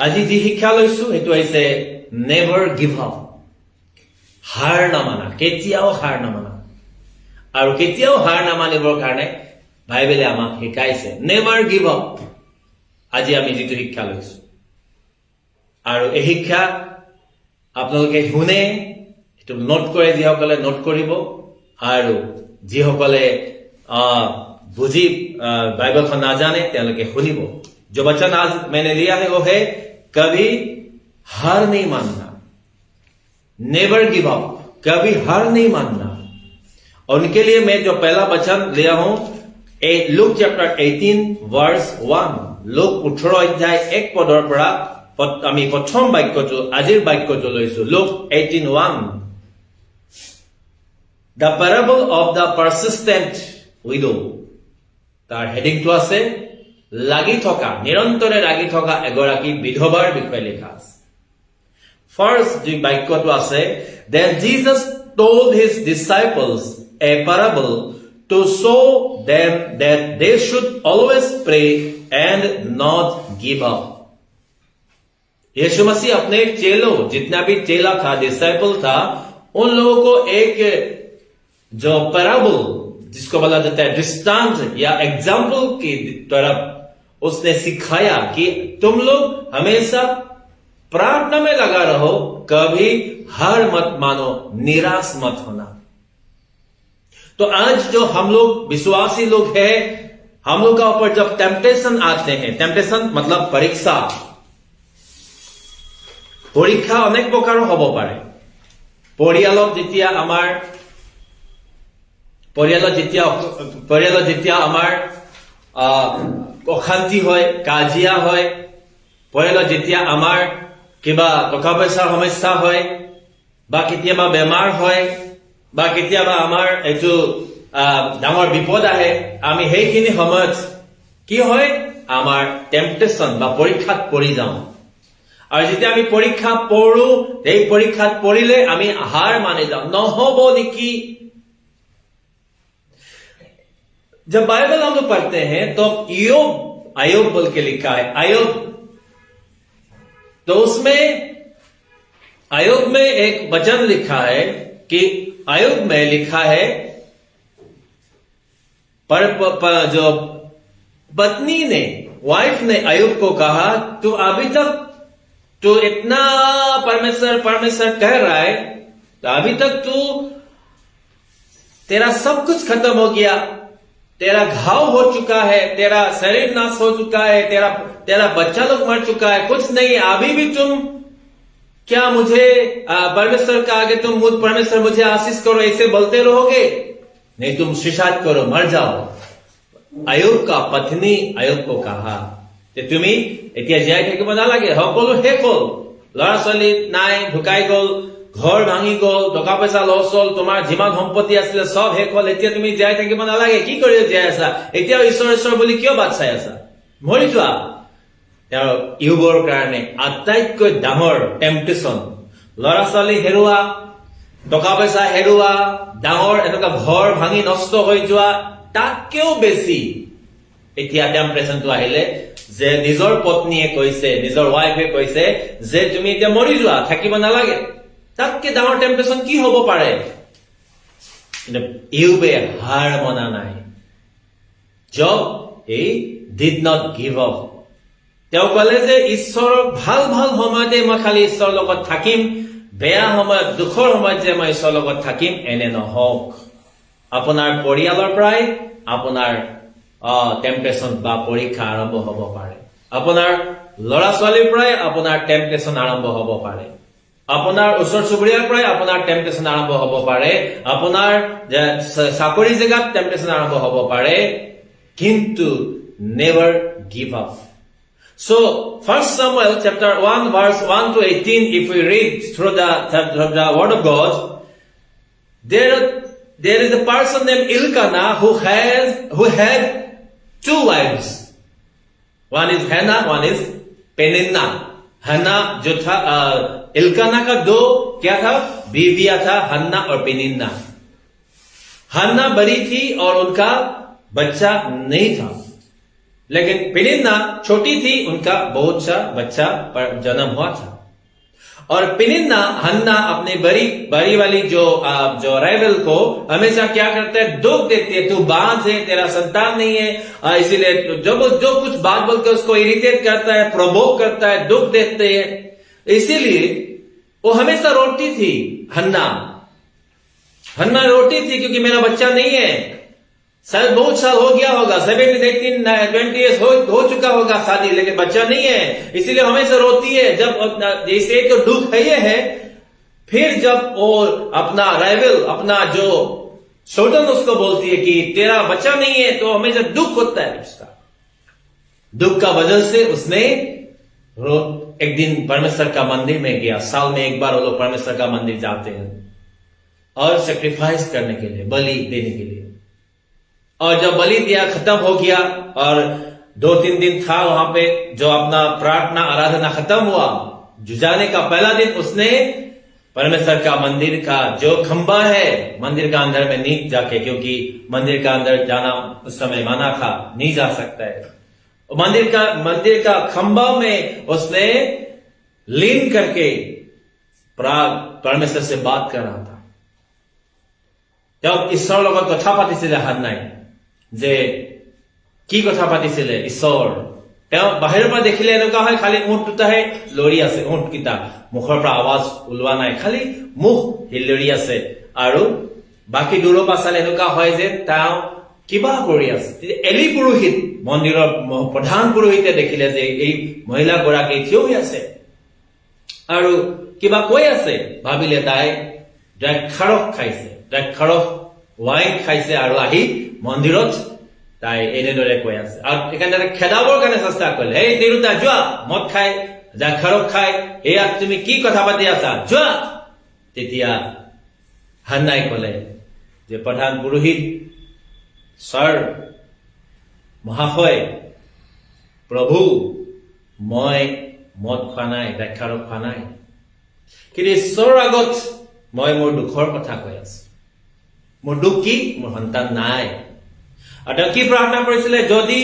আজি যি শিক্ষা লৈছো সেইটো হৈছে নেভাৰ গিভ আপ, হাৰ নামানা, কেতিয়াও হাৰ নামানা। আৰু কেতিয়াও হাৰ নামানিবৰ কাৰণে বাইবেলে আমাক শিকাইছে নেভাৰ গিভ আপ। আজি আমি যিটো শিক্ষা লৈছো, আৰু এই শিক্ষা আপোনালোকে শুনে, সেইটো নোট কৰে, যিসকলে নোট কৰিব, আৰু যিসকলে বুজি বাইবেলখন নাজানে তেওঁলোকে শুনিব। जो वचन आज मैंने लिया है वो है कभी हार नहीं मानना, नेवर गिव अप, कभी हार नहीं मानना। और उनके लिए मैं जो पहला वचन लिया हूं लुक चैप्टर 18 वर्स 1, लुक 18 अध्याय 1 पदर পৰা আমি প্ৰথম বাক্যটো আজিৰ বাক্যটো লৈছো। Luke 18:1, the parable of the persistent widow. তাৰ হেডিংটো আছে লাগি থকা, নিৰন্তৰে লাগি থকা এগৰাকী বিধৱাৰ বিষয়ে লিখা আছে। ফাৰ্ষ্ট যি বাক্যটো আছে, then Jesus told his disciples a parable to show them that they should always pray and not give up. यीशु मसीह अपने चेलों, जितना भी चेला था, डिसाइपल था, उन लोगों को एक जो पैराबल जिसको बोला जाता है दृष्टांत या एग्जाम्पल की तरफ उसने सिखाया कि तुम लोग हमेशा प्रार्थना में लगा रहो, कभी हार मत मानो, निराश मत होना। तो आज जो हम लोग विश्वासी लोग हैं, हम लोग का ऊपर जब टेम्पटेशन आते हैं, टेम्पटेशन मतलब परीक्षा, পৰীক্ষা অনেক প্ৰকাৰৰ হ'ব পাৰে। পৰিয়ালত যেতিয়া আমাৰ অশান্তি হয়, কাজিয়া হয়, পৰিয়ালত যেতিয়া আমাৰ কিবা টকা পইচাৰ সমস্যা হয়, বা কেতিয়াবা বেমাৰ হয়, বা কেতিয়াবা আমাৰ এইটো ডাঙৰ বিপদ আহে, আমি সেইখিনি সময়ত কি হয়, আমাৰ টেম্পটেশ্যন বা পৰীক্ষাত পৰি যাওঁ। আৰু যেতিয়া আমি পৰীক্ষা পঢ়ো, এই পৰীক্ষাত পৰিলে আমি হাৰ মানি যাওঁ, নহব নেকি। जब बाइबल हम लोग पढ़ते हैं तो आयोग बोल के लिखा है, आयोग। तो उसमें आयोग में एक वचन लिखा है कि आयोग में लिखा है जो पत्नी ने, वाइफ ने आयोग को कहा, तू अभी तक तो इतना परमेश्वर कह रहा है, तो अभी तक तू तेरा सब कुछ खत्म हो गया, तेरा घाव हो चुका है, तेरा शरीर नाश हो चुका है, तेरा बच्चा लोग मर चुका है, कुछ नहीं, अभी भी तुम क्या मुझे परमेश्वर का आगे तुम परमेश्वर मुझे आशीष करो ऐसे बोलते रहोगे? नहीं, तुम सुसाइड करो, मर जाओ। आयोग का पत्नी आयोग को कहा যে তুমি এতিয়া জীয়াই থাকিব নালাগে, সকলো শেষ হল, ল'ৰা ছোৱালী নাই, ঢুকাই গল, ঘৰ ভাঙি গল, টকা পইচা লছ হল, তোমাৰ যিমান সম্পত্তি আছিলে চব শেষ হল, এতিয়া তুমি জীয়াই থাকিব নালাগে, কি কৰি জীয়াই আছা? এতিয়াও ঈশ্বৰ বুলি কিয় বাট চাই আছা? মৰি যোৱা। তেওঁৰ ইয়ুবৰ কাৰণে আটাইতকৈ ডাঙৰ টেম্পটেশ্যন, ল'ৰা ছোৱালী হেৰুৱা, টকা পইচা হেৰুৱা, ডাঙৰ এনেকুৱা ঘৰ ভাঙি নষ্ট হৈ যোৱা, তাতকেও বেছি এতিয়া টেম্পটেশ্যনটো আহিলে যে নিজৰ পত্নীয়ে কৈছে, নিজৰ ৱাইফে কৈছে যে তুমি এতিয়া মৰি যোৱা, থাকিব নালাগে। তাতকে ডাঙৰ টেম্পটেশ্যন কি হ'ব পাৰে? কিন্তু ইয়ুবে হাৰ মনা নাই। Job he did not give up. তেওঁ কলে যে ঈশ্বৰৰ ভাল ভাল সময়তে মই খালি ঈশ্বৰৰ লগত থাকিম, বেয়া সময়ত, দুখৰ সময়ত যে মই ঈশ্বৰৰ লগত থাকিম, এনে নহওক। আপোনাৰ পৰিয়ালৰ পৰাই আপোনাৰ টেম্পটেশ্যন বা পৰীক্ষা আৰম্ভ হ'ব পাৰে। আপোনাৰ ল'ৰা ছোৱালীৰ পৰাই আপোনাৰ টেম্পটেশ্যন আৰম্ভ হ'ব পাৰে। আপোনাৰ ওচৰ চুবুৰীয়াৰ পৰাই আপোনাৰ টেম্পটেশ্যন আৰম্ভ হ'ব পাৰে। আপোনাৰ চাকৰি জেগাত টেম্পটেশ্যন আৰম্ভ হ'ব পাৰে, কিন্তু never give up. So, 1 Samuel chapter 1 verse 1 to 18, if we read through the word of God, there is a person named Elkanah who had two wives. One is Hannah, one is Peninnah. Hannah जो था, इल्काना का दो क्या था, बीवियां था, हन्ना और पेनिन्ना। हन्ना बड़ी थी और उनका बच्चा नहीं था। लेकिन पेनिन्ना छोटी थी, उनका बहुत सा बच्चा पर जन्म हुआ था। और पेनिन्ना हन्ना अपने बड़ी वाली जो राइवल को हमेशा क्या करते हैं, दुख देती है, तू बांझ है, तेरा संतान नहीं है, इसीलिए जो कुछ बात बोलकर उसको इरिटेट करता है, प्रोवोक करता है, दुख देते है। इसीलिए वो हमेशा रोती थी। हन्ना रोती थी क्योंकि मेरा बच्चा नहीं है, शायद बहुत साल हो गया होगा, 17-18-20 years हो चुका होगा शादी, लेकिन बच्चा नहीं है, इसीलिए हमेशा रोती है। जब जैसे तो दुख है ये है, फिर जब वो अपना राइवल, अपना जो सोडन उसको बोलती है कि तेरा बच्चा नहीं है, तो हमेशा दुख होता है। उसका दुख का वजह से उसने एक दिन परमेश्वर का मंदिर में गया। साल में एक बार वो लोग परमेश्वर का मंदिर जाते हैं और सेक्रीफाइस करने के लिए, बलि देने के लिए। और जब बलि दिया खत्म हो गया और 2-3 दिन था वहां पे, जो अपना प्रार्थना आराधना खत्म हुआ, जुजाने का पहला दिन उसने परमेश्वर का मंदिर का जो खंबा है, मंदिर का अंदर में नहीं जाके, क्योंकि मंदिर का अंदर जाना उस समय माना था, नहीं जा सकता है। मंदिर का खंबा में उसने लीन करके परमेश्वर से बात कर रहा था। जब ঈশ্বৰৰ লগত কথা পাতিছিলে হান্নাই, যে কি কথা পাতিছিলে ঈশ্বৰ, তেওঁ বাহিৰৰ পৰা দেখিলে এনেকুৱা হয়, খালি মুখ দুটাহে লৰি আছে, মুখকেইটা মুখৰ পৰা আৱাজ ওলোৱা নাই, খালি মুখ হিলৰি আছে, আৰু বাকী দূৰৰ পৰা চালে এনেকুৱা হয় যে তেওঁ কিবা কৰি আছে। এলি পুৰোহিত, মন্দিৰৰ প্ৰধান পুৰোহিতে দেখিলে যে এই মহিলা গৰাকী থিয় হৈ আছে আৰু কিবা কৈ আছে, ভাবিলে তাই দ্ৰাক্ষাৰস খাইছে, দ্ৰাক্ষাৰস ৱাইন খাইছে, আৰু আহি মন্দিৰত তাই এনেদৰে কৈ আছে। আৰু সেইকাৰণে খেদাবৰ কাৰণে চেষ্টা কৰিলে, এই তিৰোতা যোৱা, মদ খাই দ্ৰাক্ষাৰস খাই, এয়া তুমি কি কথা পাতি আছা, যোৱা। তেতিয়া হান্নাই কলে যে প্ৰধান পুৰোহিত ছাৰ, মহাশয়, প্ৰভু, মই মদ খোৱা নাই, দ্ৰাক্ষাৰস খোৱা নাই, কিন্তু ঈশ্বৰৰ আগত মই মোৰ দুখৰ কথা কৈ আছো। মোৰ দুখ কি, মোৰ সন্তান নাই। আৰু তেওঁ কি প্ৰাৰ্থনা কৰিছিলে, যদি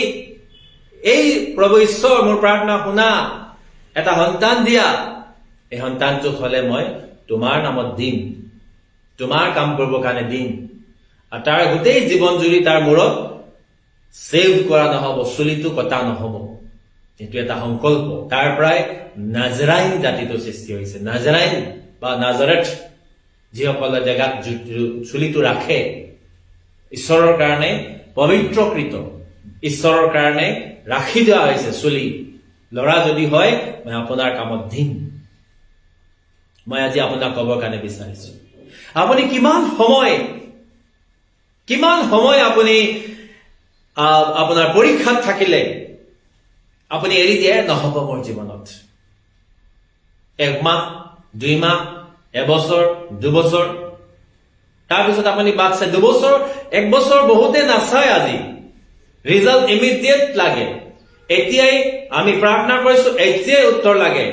এই প্ৰভু ঈশ্বৰ মোৰ প্ৰাৰ্থনা শুনা, এটা সন্তান দিয়া, এই সন্তানটোক হলে মই তোমাৰ নামত দিম, তোমাৰ কাম কৰিবৰ কাৰণে দিম, আৰু তাৰ গোটেই জীৱন জুৰি তাৰ মূৰত সেভ কৰা নহব, চুলিটো কটা নহব। এইটো এটা সংকল্প। তাৰ পৰাই নাজৰাইন জাতিটো সৃষ্টি হৈছে। নাজৰাইন বা নাজৰেথ, যিসকলে জেগাত চুলিটো ৰাখে, ঈশ্বৰৰ কাৰণে পবিত্ৰকৃত, ঈশ্বৰৰ কাৰণে ৰাখি দিয়া হৈছে চুলি। ল'ৰা যদি হয়, মই আপোনাৰ কামত দিম। মই আজি আপোনাক ক'বৰ কাৰণে বিচাৰিছো, আপুনি কিমান সময় আপুনি আপোনাৰ পৰীক্ষাত থাকিলে আপুনি এৰি দিয়ে নহব মোৰ জীৱনত। 1 মাহ, 2 মাহ, 1 বছৰ, 2 বছৰ, তাৰপিছত আপুনি বাদ চাই 2 বছৰ, 1 বছৰ বহুতে নাচায়। আজি ৰিজাল্ট ইমিডিয়েট লাগে। এতিয়াই আমি প্ৰাৰ্থনা কৰিছো, এতিয়াই উত্তৰ লাগে।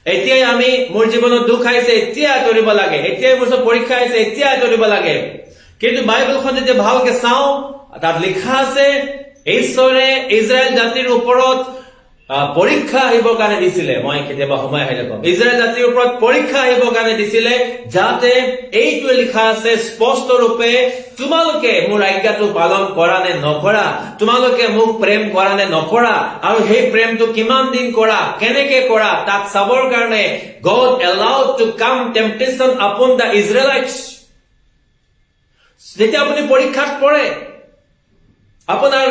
এতিয়াই আমি মোৰ জীৱনত দুখ আহিছে, এতিয়া আঁতৰিব লাগে। এতিয়াই মোৰ পৰীক্ষা আহিছে, এতিয়া আঁতৰিব লাগে। কিন্তু বাইবেলখন যদি ভালকে চাওঁ, তাত লিখা আছে ঈশ্বৰে ইজৰাইল জাতিৰ ওপৰত পৰীক্ষা আহিবৰ কাৰণে দিছিলে। মই কেতিয়াবা সময় আহিলে কম, ইজৰাইল জাতিৰ ওপৰত পৰীক্ষা আহিবৰ কাৰণে দিছিলে, যাতে এইটোৱে লিখা আছে স্পষ্ট ৰূপে, তোমালোকে মোৰ আজ্ঞাটো পালন কৰা নে নকৰা, তোমালোকে মোক প্ৰেম কৰা নে নকৰা, আৰু সেই প্ৰেমটো কিমান দিন কৰা, কেনেকে কৰা, তাক চাবৰ কাৰণে God allowed to come temptation upon the Israelites। যেতিয়া আপুনি পৰীক্ষাত পৰে, আপোনাৰ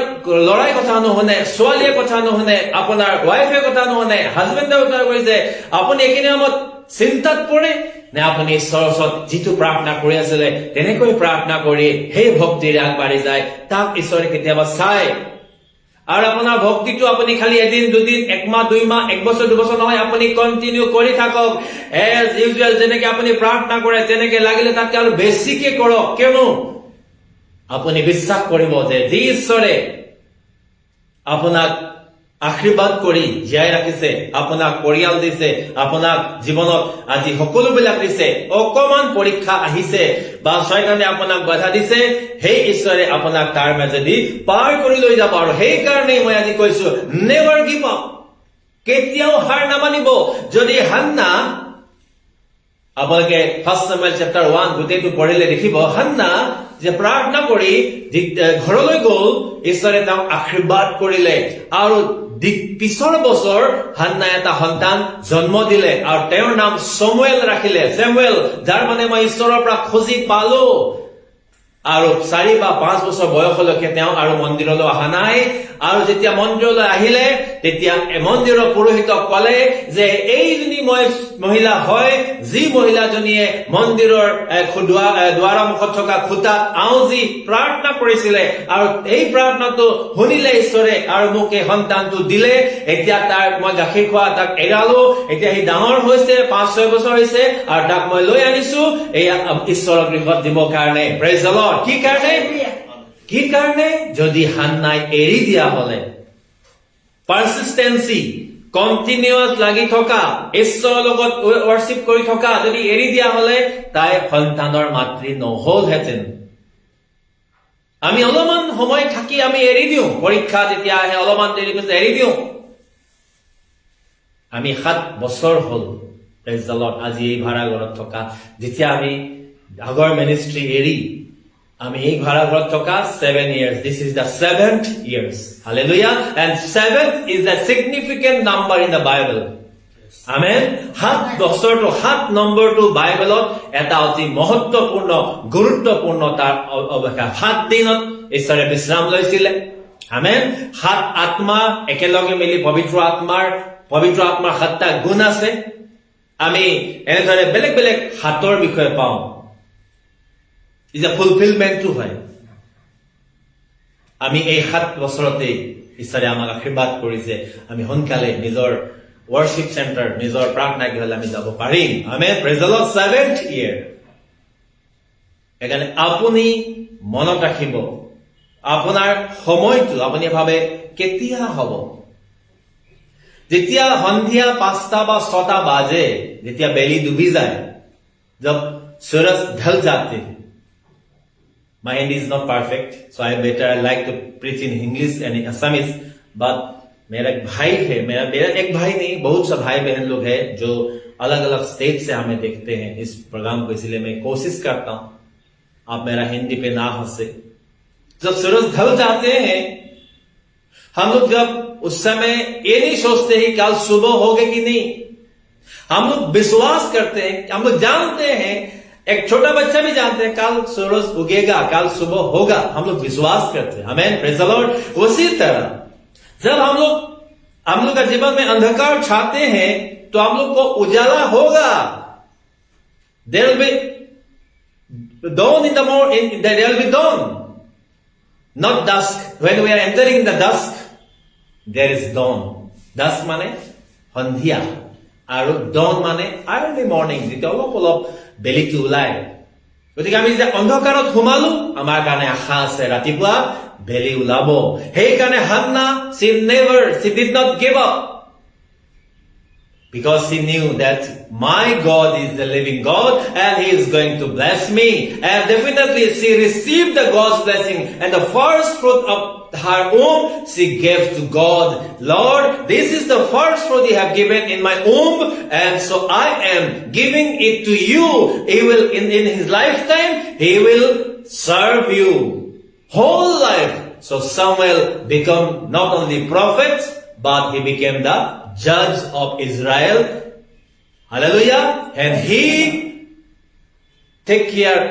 লৰাই কথা নুশুনে, ছোৱালীয়ে কথা নুশুনে, আপোনাৰ ৱাইফে কথা নুশুনে, হাজবেণ্ডে কথা কৈছে, আপুনি এইখিনি সময়ত চিন্তাত পৰে নে আপুনি ঈশ্বৰৰ ওচৰত যিটো প্ৰাৰ্থনা কৰি আছিলে তেনেকৈ প্ৰাৰ্থনা কৰি সেই ভক্তিৰে আগবাঢ়ি যায়, তাক ঈশ্বৰে কেতিয়াবা চায়। আৰু আপোনাৰ ভক্তিটো আপুনি খালি এদিন, 2 দিন, 1 মাহ, 2 মাহ, 1 বছৰ, 2 বছৰ নহয়, আপুনি কণ্টিনিউ কৰি থাকক। এজ ইউজুৱেল যেনেকে আপুনি প্ৰাৰ্থনা কৰে, তেনেকে লাগিলে তাতকে আৰু বেছিকে কৰক। কিয়নো আপুনি বিশ্বাস কৰিব যে যি ঈশ্বৰে আপোনাক আশীৰ্বাদ কৰি জীয়াই ৰাখিছে, আপোনাক পৰিয়াল দিছে, আপোনাক জীৱনত আজি সকলোবিলাক দিছে। অকমান পৰীক্ষা আহিছে বা শয়তানে আপোনাক বাধা দিছে, সেই ঈশ্বৰে আপোনাক তাৰ মাজেদি পাৰ কৰি লৈ যাব। আৰু সেইকাৰণে মই আজি কৈছো, নেভাৰ গিভ আপ, কেতিয়াও হাৰ নামানিব। যদি হান্না, আপোনালোকে 1 Samuel chapter 1 গোটেইটো পঢ়িলে দেখিব, হান্না যে প্ৰাৰ্থনা কৰি ঘৰলৈ গ'ল, ঈশ্বৰে তেওঁক আশীৰ্বাদ কৰিলে আৰু পিছৰ বছৰ হান্নাই এটা সন্তান জন্ম দিলে আৰু তেওঁৰ নাম সমুৱেল ৰাখিলে, চেমুৱেল, যাৰ মানে মই ঈশ্বৰৰ পৰা খুজি পালো। আৰু 4 বা 5 বছৰ বয়সলৈকে তেওঁ আৰু মন্দিৰলৈ অহা নাই। আৰু যেতিয়া মন্দিৰলৈ আহিলে, তেতিয়া মন্দিৰৰ পুৰোহিতক ক'লে যে এইজনী মহিলা হয়, যি মহিলাজনীয়ে মন্দিৰৰ দুৱাৰৰ মুখত থকা খুঁটাত আউজি প্ৰাৰ্থনা কৰিছিলে, আৰু এই প্ৰাৰ্থনাটো শুনিলে ঈশ্বৰে আৰু মোক এই সন্তানটো দিলে। এতিয়া তাক মই গাখীৰ খোৱা তাক এৰালো, এতিয়া সি ডাঙৰ হৈছে, 5-6 বছৰ হৈছে, আৰু তাক মই লৈ আনিছো এয়া ঈশ্বৰৰ গৃহত দিবৰ কাৰণে। Praise the lord. কি কাৰণে? যদি হান্নাই এৰি দিয়া হলে, পাৰসিষ্টেন্সি, কণ্টিনিউৱাছ লাগি থকা, ঈশ্বৰৰ লগত ৱৰ্শ্বিপ কৰি থকা যদি এৰি দিয়া হলে, তাই সন্তানৰ মাতৃ নহলহেঁতেন। আমি অলপমান সময় থাকি আমি এৰি দিওঁ, পৰীক্ষা যেতিয়া আহে অলপমান দেৰি কৰি এৰি দিওঁ। আমি 7 বছৰ হল, প্ৰেইজ দ্য লৰ্ড, আজি এই ভাড়াঘৰত থকা। যেতিয়া আমি আগৰ মিনিষ্ট্ৰী এৰি আমি এই ভাড়াঘৰত থকা 7 years. This is the 7th years. Hallelujah. And 7 is a significant number in the Bible. Amen. 7 বছৰটো, 7 নম্বৰটো বাইবেলত এটা অতি মহত্বপূৰ্ণ, গুৰুত্বপূৰ্ণ তাৰ অৱকাশ। 7 দিনত ঈশ্বৰে বিশ্ৰাম লৈছিলে। আমেন। 7 আত্মা একেলগে মিলি পবিত্ৰ আত্মাৰ 7টা গুণ আছে। আমি এনেদৰে বেলেগ বেলেগ হাতৰ বিষয়ে পাওঁ। যে ফুলফিলমেন্টটো হয়। আমি এই 7 বছৰতে ঈশ্বৰে আমাক আশীৰ্বাদ কৰিছে, আমি সোনকালে নিজৰ ৱৰ্শ্বিপ চেণ্টাৰ, নিজৰ প্ৰাৰ্থনা গৃহলৈ আমি যাব পাৰিম। Amen. Praise the Lord. 7th year। সেইকাৰণে আপুনি মনত ৰাখিব, আপোনাৰ সময়টো আপুনি ভাবে কেতিয়া হ'ব? যেতিয়া সন্ধিয়া 5টা বা 6টা বাজে, যেতিয়া বেলি ডুবি যায়, जब सूरज ढल जाते। My Hindi is not perfect, so I like to preach in English and in Assamese. But मेरा एक भाई है, मेरा एक भाई नहीं, बहुत सा भाई बहन लोग हैं जो अलग अलग स्टेट से हमें देखते हैं इस प्रोग्राम को, इसलिए मैं कोशिश करता हूं आप मेरा हिंदी पे ना हंसे। जब सूरज ढल जाते हैं, हम लोग जब उस समय ये नहीं सोचते हैं कल सुबह होगा कि नहीं, हम लोग विश्वास करते हैं, हम लोग जानते हैं, एक छोटा बच्चा भी जानते हैं कल सूरज उगेगा, कल सुबह होगा, हम लोग विश्वास करते हैं। आमेन। Praise the Lord. उसी तरह जब हम लोग का जीवन में अंधकार छाते हैं, तो हम लोग को उजाला होगा। There will be dawn in the morning, there will be dawn, not dusk. When we are entering the dusk, there is dawn. Dusk माने সন্ধিয়া, আৰু dawn মানে early morning, যেতিয়া অলপ বেলিটো ওলায়। গতিকে আমি যেতিয়া অন্ধকাৰত সোমালো, আমাৰ কাৰণে আশা আছে, ৰাতিপুৱা বেলি ওলাব। সেইকাৰণে Hannah, she did not give up, because she knew that my God is the living God and He is going to bless me. And definitely she received the God's blessing, and the first fruit of her womb she gave to God. Lord, this is the first fruit you have given in my womb, and so I am giving it to you. He will in his lifetime he will serve you whole life. So Samuel became not only prophet, but he became the judge of Israel. Hallelujah. And he take care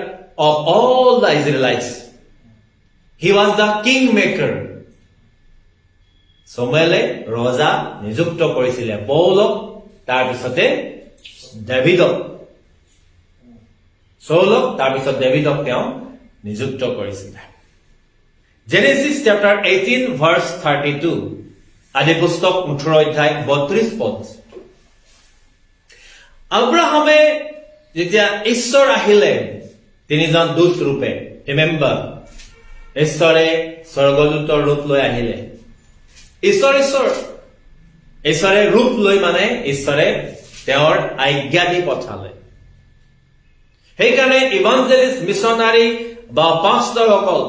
of all the Israelites. He was the kingmaker. Samuel ৰজা নিযুক্ত কৰিছিলে পৌলক, তাৰপিছতে ডেভিডক, চৌলক, তাৰপিছত ডেভিডক তেওঁ নিযুক্ত কৰিছিলে। Genesis chapter 18 verse 32, আদি পুস্তক 18 অধ্যায় 32 পদ। আব্ৰাহামে যেতিয়া ঈশ্বৰ আহিলে 3জন দূত ৰূপে, ৰিমেম্বাৰ, ঈশ্বৰে স্বৰ্গদূতৰ ৰূপ লৈ আহিলে। ঈশ্বৰ ঈশ্বৰে ৰূপ লৈ মানে ঈশ্বৰে তেওঁৰ আজ্ঞা দি পঠালে। সেইকাৰণে ইভাঞ্জেলিষ্ট, মিছনাৰী বা পাষ্টৰসকল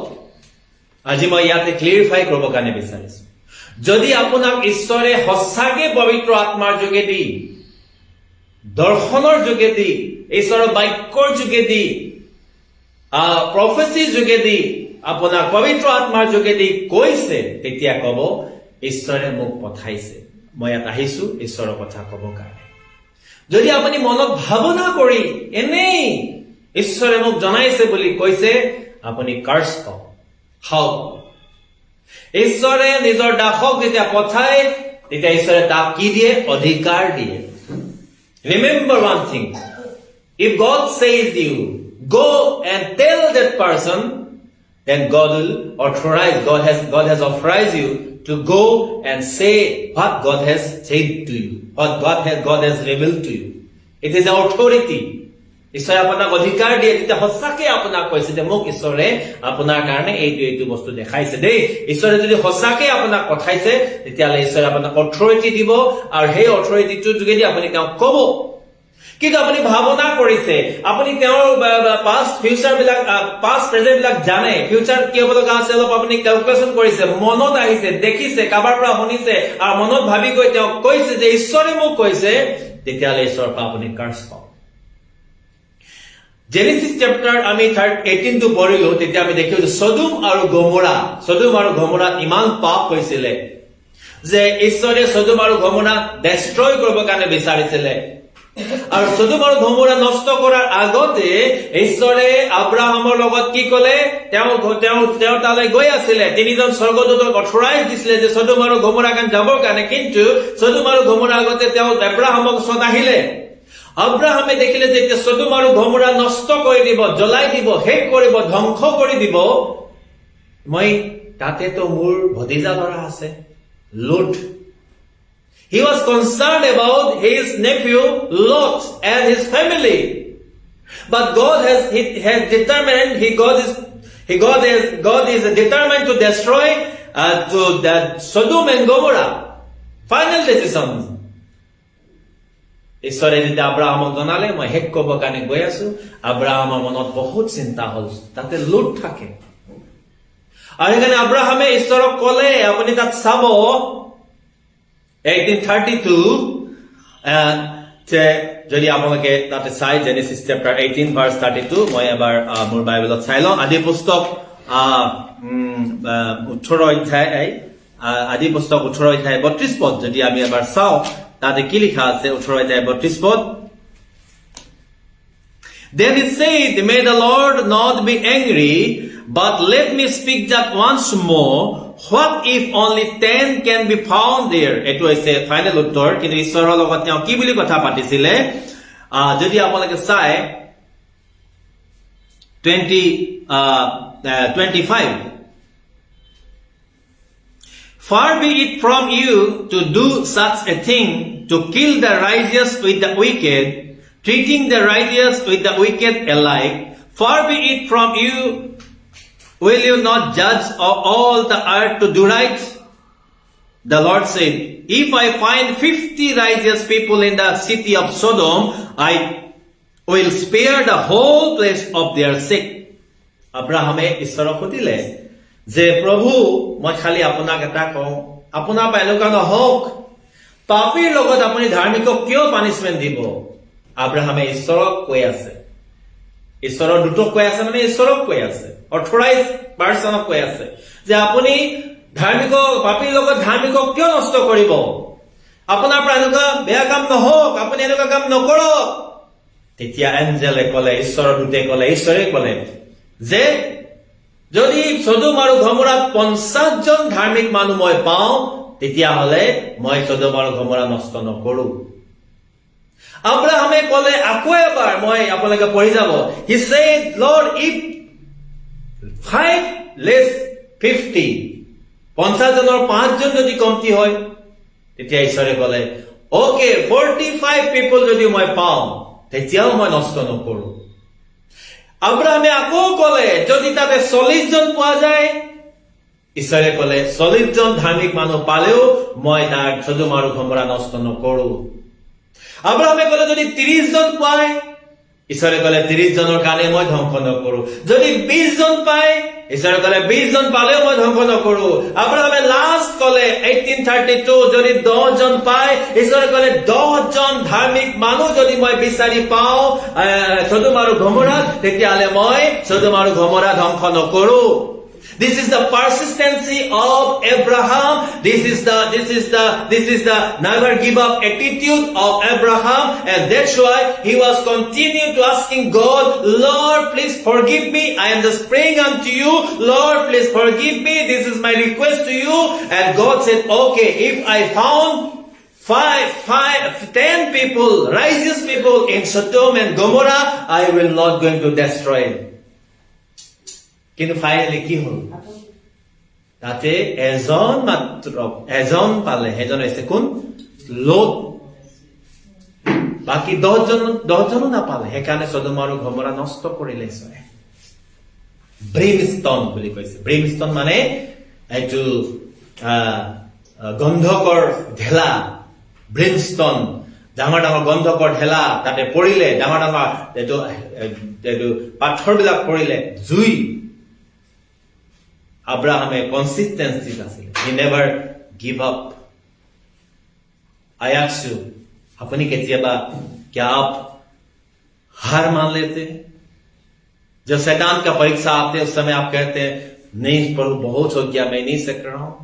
আজি মই ইয়াতে ক্লিয়াৰিফাই কৰিবৰ কাৰণে বিচাৰিছো, যদি আপোনাক ঈশ্বৰে সঁচাকে পবিত্ৰ আত্মাৰ যোগেদি, দৰ্শনৰ যোগেদি, ঈশ্বৰৰ বাক্যৰ যোগেদি, প্ৰফেচিৰ যোগেদি, আপোনাক পবিত্ৰ আত্মাৰ যোগেদি কৈছে, তেতিয়া কব ঈশ্বৰে মোক পঠাইছে, মই ইয়াত আহিছো ঈশ্বৰৰ কথা কব কাৰণে। যদি আপুনি মনত ভাৱনা কৰি এনেই ঈশ্বৰে মোক জনাইছে বুলি কৈছে, আপুনি কাৰ্চ পাব, খাওক। ঈশ্বৰে নিজৰ দাসক যেতিয়া পঠায়, তেতিয়া ঈশ্বৰে তাক কি দিয়ে? অধিকাৰ দিয়ে। Remember one thing, if God says you go and tell that person, then God will authorize, God has authorized you to go and say what God has said to you, what God has revealed to you. It is an authority. ঈশ্বৰে আপোনাক অধিকাৰ দিয়ে, যেতিয়া সঁচাকে আপোনাক কৈছে যে মোক ঈশ্বৰে আপোনাৰ কাৰণে এইটো বস্তু দেখাইছে দেই। ঈশ্বৰে যদি সঁচাকে আপোনাক পঠাইছে, তেতিয়াহ'লে ঈশ্বৰে আপোনাক অথৰিটি দিব, আৰু সেই অথৰিটিটোৰ যোগেদি আপুনি তেওঁক কব। কিন্তু আপুনি ভাৱনা কৰিছে, আপুনি তেওঁৰ পাষ্ট প্ৰেজেন্ট বিলাক জানে, ফিউচাৰ কি হ'ব লগা আছে অলপ আপুনি কেলকুলেশ্যন কৰিছে, মনত আহিছে, দেখিছে, কাৰোবাৰ পৰা শুনিছে, আৰু মনত ভাবি গৈ তেওঁক কৈছে যে ঈশ্বৰে মোক কৈছে, তেতিয়াহ'লে ঈশ্বৰৰ পৰা আপুনি কাৰ্চ পাব। জেনেচিছ চেপ্টাৰ আমি 18 পঢ়িলো, তেতিয়া আমি দেখিলো যে সদোম আৰু গমোৰা ইমান পাপ হৈছিলে যে ঈশ্বৰে সদোম আৰু গমোৰা ডেষ্ট্ৰয় কৰিবৰ কাৰণে বিচাৰিছিলে। আৰু সদোম আৰু গমোৰা নষ্ট কৰাৰ আগতে ঈশ্বৰে আব্ৰাহামৰ লগত কি কলে? তেওঁ তালৈ গৈ আছিলে, 3জন স্বৰ্গদূতক অথৰাইজ দিছিলে যে সদোম আৰু গমোৰা কাৰণে যাবৰ কাৰণে। কিন্তু সদোম আৰু গমোৰাৰ আগতে তেওঁ আব্ৰাহামক ওচৰত আহিলে। আব্ৰাহামে দেখিলে যে এতিয়া সদোম আৰু গমোৰা নষ্ট কৰি দিব, জ্বলাই দিব, শেষ কৰিব, ধ্বংস কৰি দিব। মই তাতেতো মোৰ ভতিজা ল'ৰা আছে, note. He was concerned about his nephew Lot and his family. But God has determined, God is determined to destroy to the Sodom and Gomorrah. Final decision. ঈশ্বৰে যেতিয়া আব্ৰাহামক জনালে মই শেষ কৰিবৰ কাৰণে গৈ আছো, আব্ৰাহামৰ মনত বহুত চিন্তা হল, তাতে লোট থাকে। আৰু সেইকাৰণে আব্ৰাহামে ঈশ্বৰক কলে, আপুনি তাত চাব 1832, যদি আপোনালোকে তাতে চাই জেনেচিছ চেপ্টাৰ 18 ভাৰ্চ 32, মই এবাৰ মোৰ বাইবেলত চাই লওঁ। আদি পুস্তক 18 অধ্যায় 32 পদ যদি আমি এবাৰ চাওঁ, তাতে কি লিখা আছে? 18 অধ্যায় 32 পদ। Then it said, may the Lord not be angry, but let me speak that once more. What if only 10 can be found there? এটো হৈছে ফাইনেল উত্তৰ। কিন্তু ঈশ্বৰৰ লগত তেওঁ কি বুলি কথা পাতিছিলে যদি আপোনালোকে চাই 25, far be it from you to do such a thing, to kill the righteous with the wicked, treating the righteous with the wicked alike. Far be it from you, will you not judge all the earth to do right? The Lord said, if I find 50 righteous people in the city of Sodom, I will spare the whole place of their sake. আব্ৰাহামে ঈশ্বৰক সুধিলে যে প্ৰভু, মই খালি আপোনাক এটা কওঁ, আপোনাৰ পৰা এনেকুৱা নহওক, পাপীৰ লগত আপুনি ধাৰ্মিকক কিয় পানিচমেন্ট দিব? আব্ৰাহামে ঈশ্বৰক কৈ আছে, ঈশ্বৰৰ দূতক কৈ আছে, মানে ঈশ্বৰক কৈ আছে, অথৰাইজ পাৰ্চনক কৈ আছে যে আপুনি পাপীৰ লগত ধাৰ্মিকক কিয় নষ্ট কৰিব? আপোনাৰ পৰা এনেকুৱা বেয়া কাম নহওক, আপুনি এনেকুৱা কাম নকৰক। তেতিয়া এঞ্জেলে কলে, ঈশ্বৰৰ দূতে কলে, ঈশ্বৰে কলে যে যদি সদোম আৰু গমোৰাত 50 জন ধাৰ্মিক মানুহ মই পাওঁ, তেতিয়াহ'লে মই সদোম আৰু গমোৰা নষ্ট নকৰো। আব্ৰাহামে কলে আকৌ এবাৰ, মই আপোনালোকে পঢ়ি যাব, he said, Lord, if 5 less 50, 50 জনৰ 5 জন যদি কমতি হয়, তেতিয়া ঈশ্বৰে কলে okay, 45 people যদি মই পাওঁ, তেতিয়াও মই নষ্ট নকৰো। আব্ৰাহামে আকৌ কলে যদি তাতে 40 জন পোৱা যায়, ঈশ্বৰে ক'লে 40 জন ধাৰ্মিক মানুহ পালেও মই তাৰ সদম আৰু গমোৰা নষ্ট নকৰো। আব্ৰাহামে ক'লে যদি 30 জন পায়, ঈশ্বৰে ক'লে 30 জনৰ কাৰণে মই ধ্বংস নকৰো। যদি 20 জন পায়, ঈশ্বৰে ক'লে 20 জন পালেও মই ধ্বংস নকৰো। আব্ৰাহামে লাষ্ট ক'লে 1832 যদি 10 জন পায়, ঈশ্বৰে ক'লে 10 জন ধাৰ্মিক মানুহ যদি মই বিচাৰি পাওঁ সদম আৰু গমোৰা, তেতিয়াহ'লে মই সদম আৰু গমোৰা ধ্বংস নকৰো। This is the persistency of Abraham. This is the never give up attitude of Abraham, and that's why he was continuing to asking God, Lord, please forgive me. I am just praying unto you. Lord, please forgive me. This is my request to you. And God said, okay, if I found 10 people, righteous people in Sodom and Gomorrah, I will not going to destroy it. কিন্তু finally কি হল? তাতে এজন পালে, এজন হৈছে কোন? Note. বাকি 10 জনো নাপালে। সেইকাৰণে সদম আৰু গমোৰা নষ্ট কৰিলে ঈশ্বৰে। ব্ৰিমষ্টন বুলি কৈছে। ব্ৰিমষ্টন মানে এইটো গন্ধকৰ ঢেলা। ব্ৰিমষ্টন ডাঙৰ ডাঙৰ গন্ধকৰ ঢেলা তাতে পৰিলে, ডাঙৰ ডাঙৰ এইটো পাথৰবিলাক পৰিলে, জুই। Abraham consistency আছিল। He never give up. I ask you, अपनी केतियाबा क्या आप हार मान लेते हैं? जब शैतान का परीक्षा आते है उस समय आप कहते हैं नहीं प्रभु बहुत हो गया, मैं नहीं सक रहा हूं,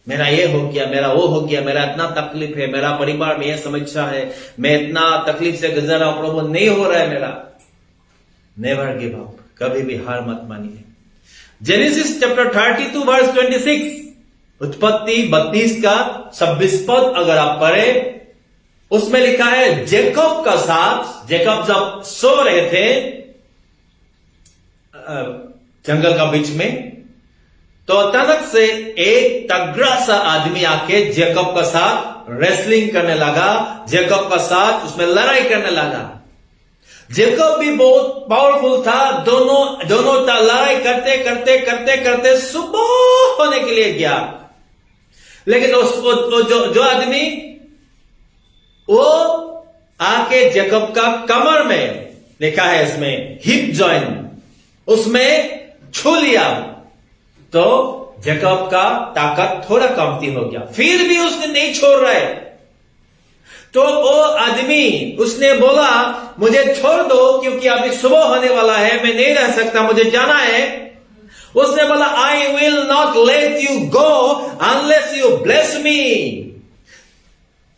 मेरा ये हो गया, मेरा वो हो गया, मेरा इतना तकलीफ है, मेरा परिवार में ये समस्या है, मैं इतना तकलीफ से गुजर रहा हूं, प्रभु नहीं हो रहा है मेरा। नेवर गिव अप, कभी भी हार मत मानिए। जेनेसिस चैप्टर 32 वर्स 26, उत्पत्ति 32 का 26 पद अगर आप पढ़े, उसमें लिखा है जेकब का साथ, जेकब जब सो रहे थे जंगल का बीच में, तो अचानक से एक तगड़ा सा आदमी आके जेकब का साथ रेसलिंग करने लगा, जेकब का साथ उसमें लड़ाई करने लगा। जेकब भी बहुत पावरफुल था। दोनों लड़ाई करते करते करते करते सुबह होने के लिए गया, लेकिन जो आदमी वो आके जेकब का कमर में, लिखा है इसमें हिप जॉइंट, उसमें छू लिया तो जेकब का ताकत थोड़ा कमती हो गया। फिर भी उसने नहीं छोड़ रहा है। तो वो आदमी उसने बोला मुझे छोड़ दो क्योंकि अभी सुबह होने वाला है, मैं नहीं रह सकता, मुझे जाना है। उसने बोला I will not let you go unless you bless me.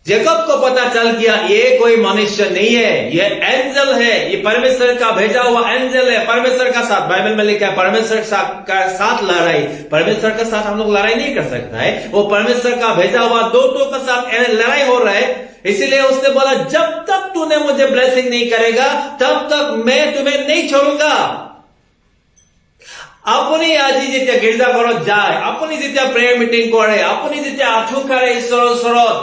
Jacob को पता चल गया ये कोई मनुष्य नहीं है, ये एंजल है, ये परमेश्वर का भेजा हुआ एंजल है। परमेश्वर का साथ, बाइबल में लिखा है परमेश्वर का साथ लड़ाई। परमेश्वर का साथ हम लोग लड़ाई नहीं कर सकता है, वो परमेश्वर का भेजा हुआ दूतों का साथ लड़ाई हो रहा है। इसीलिए उसने बोला जब तक तूने मुझे ब्लेसिंग नहीं करेगा तब तक मैं तुम्हें नहीं छोड़ूंगा। अपनी आज যেতিয়া गिरजा घरत যায়, अपनी যেতিয়া প্ৰেয়াৰ মিটিং কৰে, अपनी যেতিয়া আঁঠু কাঢ়ে ঈশ্বৰৰ ওচৰত,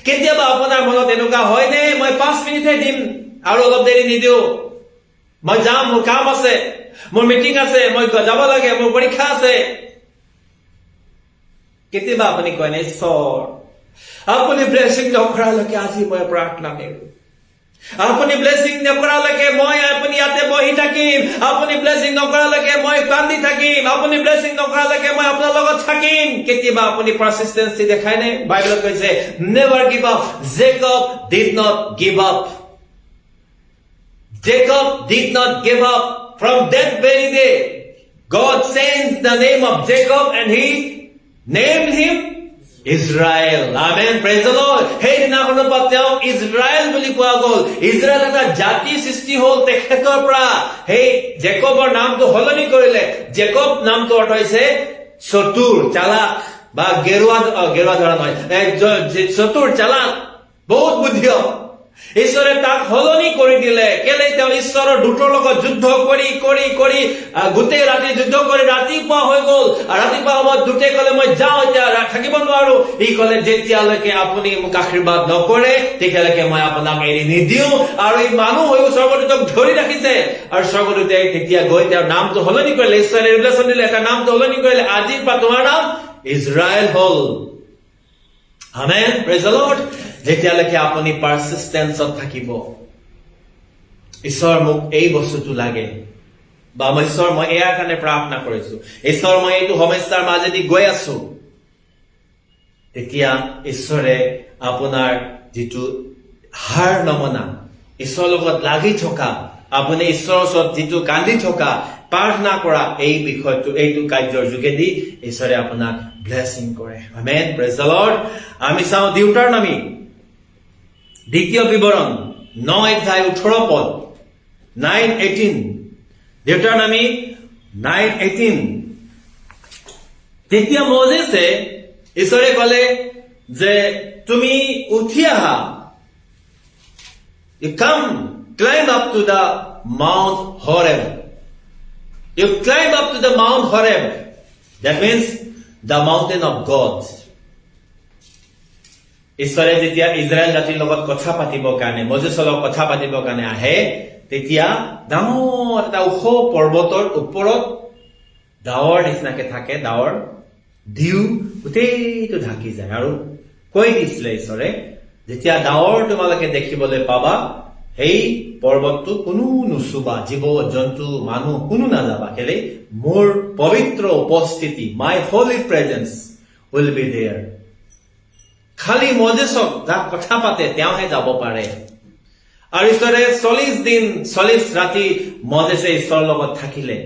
কেতিয়াবা আপোনাৰ মনত এনেকুৱা হয় নে মই 5 মিনিটহে দিম আৰু অলপ দেৰি নিদিও, মই যাম, মোৰ কাম আছে, মোৰ মিটিং আছে, মই যাব লাগে, মোৰ পৰীক্ষা আছে। কেতিয়াবা আপুনি কয় নে ঈশ্বৰ আপুনি ব্লেসিং নকৰালৈকে আজি মই প্ৰাৰ্থনা নেৰো, আপুনি ব্লেসিং নকৰালৈকে মই আপুনি ইয়াতে বহি থাকিম, আপুনি ব্লেসিং নকৰালৈকে মই কান্দি থাকিম, আপুনি ব্লেসিং নকৰালৈকে মই আপোনাৰ লগত থাকিম। কেতিয়াবা আপুনি পাৰসিস্টেন্সি দেখায় নে? বাইবেলত কৈছে never give up. Jacob did not give up. Jacob did not give up. From that very day God changed the name of Jacob and he named him Israel. Amen. Praise the Lord. Hey দিনাখনৰ পৰা তেওঁ Israel বুলি কোৱা গ'ল। Israel এটা জাতি সৃষ্টি হ'ল তেখেতৰ পৰা। সেই জেকবৰ নামটো সলনি কৰিলে। জেকব নামটো অৰ্থ হৈছে চতুৰ, চালাক বা গেৰুৱা ধৰা নহয়, চতুৰ, চালাক, বহুত বুদ্ধিয়। ঈশ্বৰে তাক সলনি কৰি দিলে কেলে তেওঁ ঈশ্বৰৰ দূতৰ লগত যুদ্ধ কৰি গোটেই ৰাতি যুদ্ধ কৰি ৰাতিপুৱা হৈ গ'ল আৰু ৰাতিপুৱা সময়ত দূতে ক'লে মই যাওঁ এতিয়া থাকিব নোৱাৰো ই ক'লে যেতিয়ালৈকে আপুনি মোক আশীৰ্বাদ নকৰে তেতিয়ালৈকে মই আপোনাক এৰি নিদিওঁ আৰু এই মানুহ হৈ স্বৰ্গদূতক ধৰি ৰাখিছে আৰু স্বৰ্গদূতে তেতিয়া গৈ তেওঁৰ নামটো সলনি কৰিলে ঈশ্বৰে ৰিভেলেশ্যন দিলে এটা নামটো সলনি কৰিলে আজিৰ পৰা তোমাৰ নাম ইজৰাইল হ'ল আমেন প্ৰেজ দ্য লৰ্ড যেতিয়ালৈকে আপুনি পাৰসিষ্টেন্সত থাকিব ঈশ্বৰ মোক এই বস্তুটো লাগে বা ঈশ্বৰ মই ইয়াৰ কাৰণে প্ৰাৰ্থনা কৰিছো ঈশ্বৰ মই এইটো সমস্যাৰ মাজেদি গৈ আছো তেতিয়া ঈশ্বৰে আপোনাৰ যিটো হাৰ নমনা ঈশ্বৰৰ লগত লাগি থকা আপুনি ঈশ্বৰৰ ওচৰত যিটো কান্দি থকা প্ৰাৰ্থনা কৰা এই বিষয়টো এইটো কাৰ্যৰ যোগেদি ঈশ্বৰে আপোনাক ব্লেছিং কৰে আমেন প্ৰেজ দ্য লৰ্ড আমি চাওঁ ডিউটাৰনমি দ্বিতীয় বিৱৰণ 9 অধ্যায় 18 পদ 9:18 ডিউটাৰনমি 9:18 তেতিয়া মোজেছে ঈশ্বৰে ক'লে যে তুমি উঠি আহা you come climb up to the Mount Horeb you climb up to the Mount Horeb that means the mountain of God ঈশ্বৰে যেতিয়া ইজৰাইল জাতিৰ লগত কথা পাতিবৰ কাৰণে মোজেছৰ লগত কথা পাতিবৰ কাৰণে আহে তেতিয়া ডাঙৰ এটা ওখ পৰ্বতৰ ওপৰত ডাৱৰ নিচিনাকে থাকে ডাৱৰ দিউ গোটেইটো ঢাকি যায় আৰু কৈ দিছিলে ঈশ্বৰে যেতিয়া ডাৱৰ তোমালোকে দেখিবলৈ পাবা সেই পৰ্বতটো কোনো নুচুবা জীৱ জন্তু মানুহ কোনো নাযাবা কেলে মোৰ পবিত্ৰ উপস্থিতি my holy presence will be there খালি মোজেছক যাক কথা পাতে তেওঁহে যাব পাৰে আৰু ঈশ্বৰে 40 দিন 40 ৰাতি মোজেছে ঈশ্বৰৰ লগত থাকিলে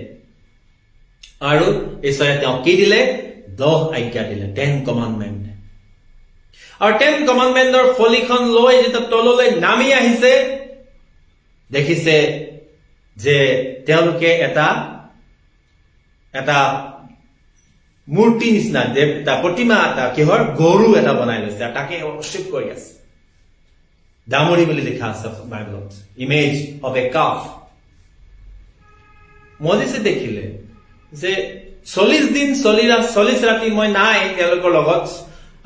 আৰু ঈশ্বৰে তেওঁক কি দিলে 10 আজ্ঞা দিলে 10 কমাণ্ডমেণ্ট আৰু 10 কমাণ্ডমেণ্টৰ ফলিখন লৈ যেতিয়া তললৈ নামি আহিছে দেখিছে যে তেওঁলোকে এটা মূৰ্তি নিচিনা এটা প্ৰতিমা এটা কিহৰ গৰু এটা বনাই লৈছে আৰু তাকে worship কৰি আছে দামৰি বুলি লিখা আছে বাইবেলত ইমেজ অফ এ কাফ মোজেছে দেখিলে যে 40 দিন 40 ৰাতি মই নাই তেওঁলোকৰ লগত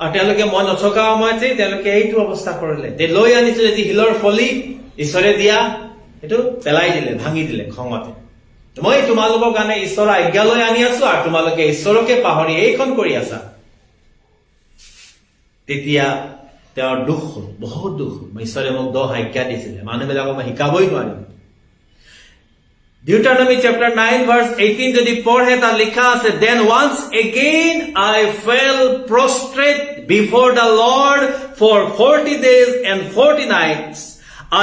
আৰু তেওঁলোকে মই নথকা সময়তে তেওঁলোকে এইটো অৱস্থা কৰিলে তে লৈ আনিছিলে যি হিলৰ ফলি ঈশ্বৰে দিয়া এইটো পেলাই দিলে ভাঙি দিলে খঙতে মই তোমালোকৰ কাৰণে ঈশ্বৰৰ আজ্ঞা লৈ আনি আছো আৰু তোমালোকে ঈশ্বৰকে পাহৰি এইখন কৰি আছা তেতিয়া তেওঁৰ দুখ বহুত দুখ ঈশ্বৰে মোক 10 আজ্ঞা দিছিলে মানুহবিলাকক মই শিকাবই নোৱাৰিম Deuteronomy chapter 9 verse 18 যদি পঢ়ে তাত লিখা আছে then once again I fell prostrate before the Lord for 40 days and 40 nights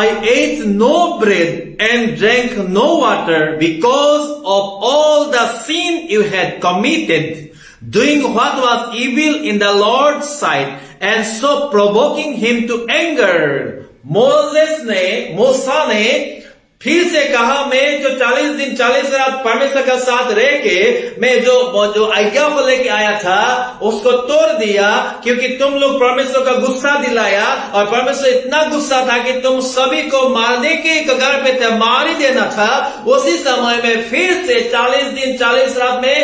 I ate no bread and drank no water because of all the sin you had committed doing what was evil in the Lord's sight and so provoking him to anger मूसा ने फिर से कहा मैं जो 40 दिन 40 रात परमेश्वर का साथ रह के मैं जो आज्ञा को लेके आया था उसको तोड़ दिया क्योंकि तुम लोग परमेश्वर का गुस्सा दिलाया और परमेश्वर इतना गुस्सा था कि तुम सभी को मारने के कगार पे थे मार ही देना था उसी समय में फिर से 40 दिन 40 रात में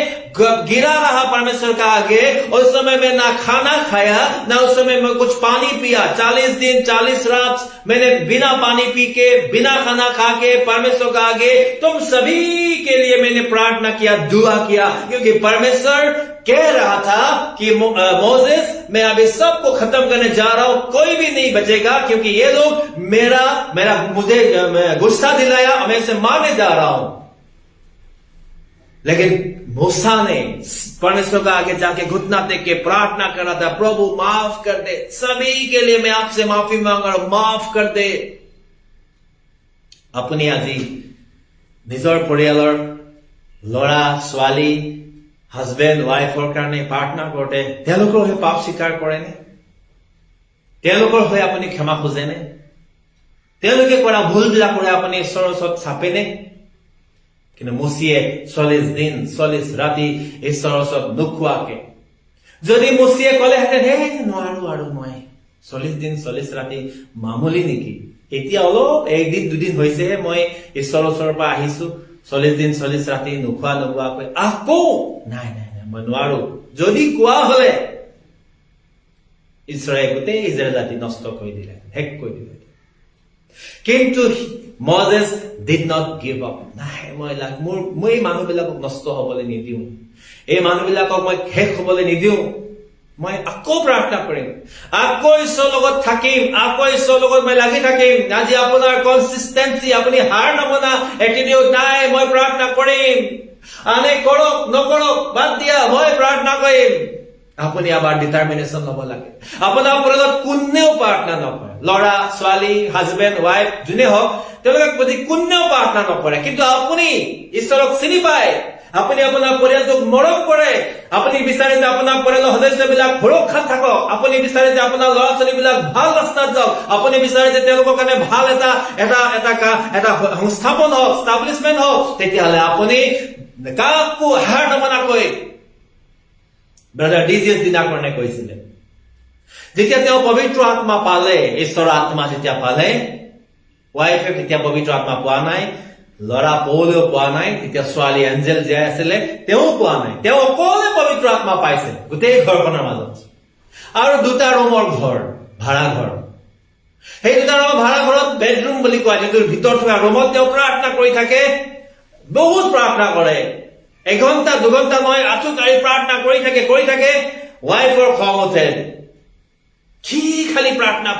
गिरा रहा परमेश्वर का आगे उस समय में ना खाना खाया ना उस समय में कुछ पानी पिया 40 दिन 40 रात मैंने बिना पानी पी के बिना खाना खा के परमेश्वर का आगे तुम सभी के लिए मैंने प्रार्थना किया दुआ किया क्योंकि परमेश्वर कह रहा था कि मोसेस मैं अभी सबको खत्म करने जा रहा हूं कोई भी नहीं बचेगा क्योंकि ये लोग मुझे गुस्सा दिलाया मैं इसे मारने जा रहा हूं लेकिन मूसा ने परमेश्वर का आगे जाके घुटना टेक के प्रार्थना कर रहा था प्रभु माफ कर दे सभी के लिए मैं आपसे माफी मांग रहा हूं माफ कर दे अपनी আজি নিজৰ পৰিয়ালৰ লৰা ছোৱালী হাজবেণ্ড ওয়াইফৰ কাৰণে প্ৰাৰ্থনা কৰোঁতে তেওঁলোকৰ হৈ পাপ স্বীকাৰ কৰেনে তেওঁলোকৰ হৈ আপুনি ক্ষমা খোজেনে তেওঁলোকে কৰা ভুলবিলাকৰ আপুনি ঈশ্বৰৰ ওচৰত চাপেনে কিন্তু মুছিয়ে 40 দিন 40 ৰাতি ঈশ্বৰৰ ওচৰত নুখুৱাকে যদি মুছিয়ে ক'লে হে নোৱাৰো আৰু মই 40 দিন 40 ৰাতি মামুলি নেকি? এতিয়া অলপ একদিন দুদিন হৈছেহে মই ঈশ্বৰৰ ওচৰৰ পৰা আহিছো, 40 দিন 40 ৰাতি নোখোৱা নোখোৱাকৈ আকৌ নাই নাই নাই মই নোৱাৰো। যদি কোৱা হলে ঈশ্বৰে গোটেই ইজৰাইল জাতি নষ্ট কৰি দিলে, শেষ কৰি দিলে। কিন্তু Moses did not give up. নাই মই এই মানুহবিলাকক নষ্ট হবলৈ নিদিওঁ, এই মানুহবিলাকক মই শেষ হবলৈ নিদিওঁ। মই আকৌ প্ৰাৰ্থনা কৰিম, আকৌ ঈশ্বৰৰ লগত থাকিম, আকৌ ঈশ্বৰৰ লগত মই লাগি থাকিম। আজি আপোনাৰ কনচিষ্টেন্সি, আপুনি হাৰ নমনা এটিটিউড নাই, মই প্ৰাৰ্থনা কৰিম। আনে কৰক নকৰক বাদ দিয়া, মই প্ৰাৰ্থনা কৰিম। আপুনি আবাৰ ডিটাৰমিনেশন লব লাগে। আপোনাৰ ওপৰত কোনেও প্ৰাৰ্থনা নকৰে, ল'ৰা ছোৱালী হাজবেণ্ড ৱাইফ যোনে হওক, তেওঁলোকক প্ৰতি কোনেও প্ৰাৰ্থনা নকৰে। কিন্তু আপুনি ঈশ্বৰক চিনি পায়, আপুনি আপোনাৰ পৰিয়ালটোক মৰম কৰে, আপুনি বিচাৰে যে আপোনাৰ পৰিয়ালৰ সদস্যবিলাক সুৰক্ষাত থাকক, আপুনি বিচাৰে যে আপোনাৰ ল'ৰা ছোৱালীবিলাক ভাল ৰাস্তাত যাওক, আপুনি বিচাৰে যে তেওঁলোকৰ কাৰণে ভাল এটা সংস্থাপন হওক, ষ্টাব্লিছমেণ্ট হওক, তেতিয়াহ'লে আপুনি কাকো হাৰ নমনাকৈ ব্ৰাদাৰ ডিজিএছ দিনাকৰণে কৈছিলে, যেতিয়া তেওঁ পবিত্ৰ আত্মা পালে, ঈশ্বৰৰ আত্মা যেতিয়া পালে, ৱাইফে তেতিয়া পবিত্ৰ আত্মা পোৱা নাই, ল'ৰা পৌলেও পোৱা নাই, তেতিয়া ছোৱালী এঞ্জেল জীয়াই আছিলে, তেওঁ পোৱা নাই। তেওঁ অকলে পবিত্ৰ আত্মা পাইছে গোটেই ঘৰখনৰ মাজত। আৰু 2টা ৰুমৰ ঘৰ, ভাড়া ঘৰ। সেই 2টা ৰুমৰ ভাড়া ঘৰত বেডৰুম বুলি কোৱা যিটোৰ ভিতৰত থকা ৰুমত তেওঁ প্ৰাৰ্থনা কৰি থাকে, বহুত প্ৰাৰ্থনা কৰে। 1 ঘণ্টা 2 ঘণ্টা নহয়, আঁচুকাৰি প্ৰাৰ্থনা কৰি থাকে। ৱাইফৰ খং উঠে, কি খালি প্ৰাৰ্থনা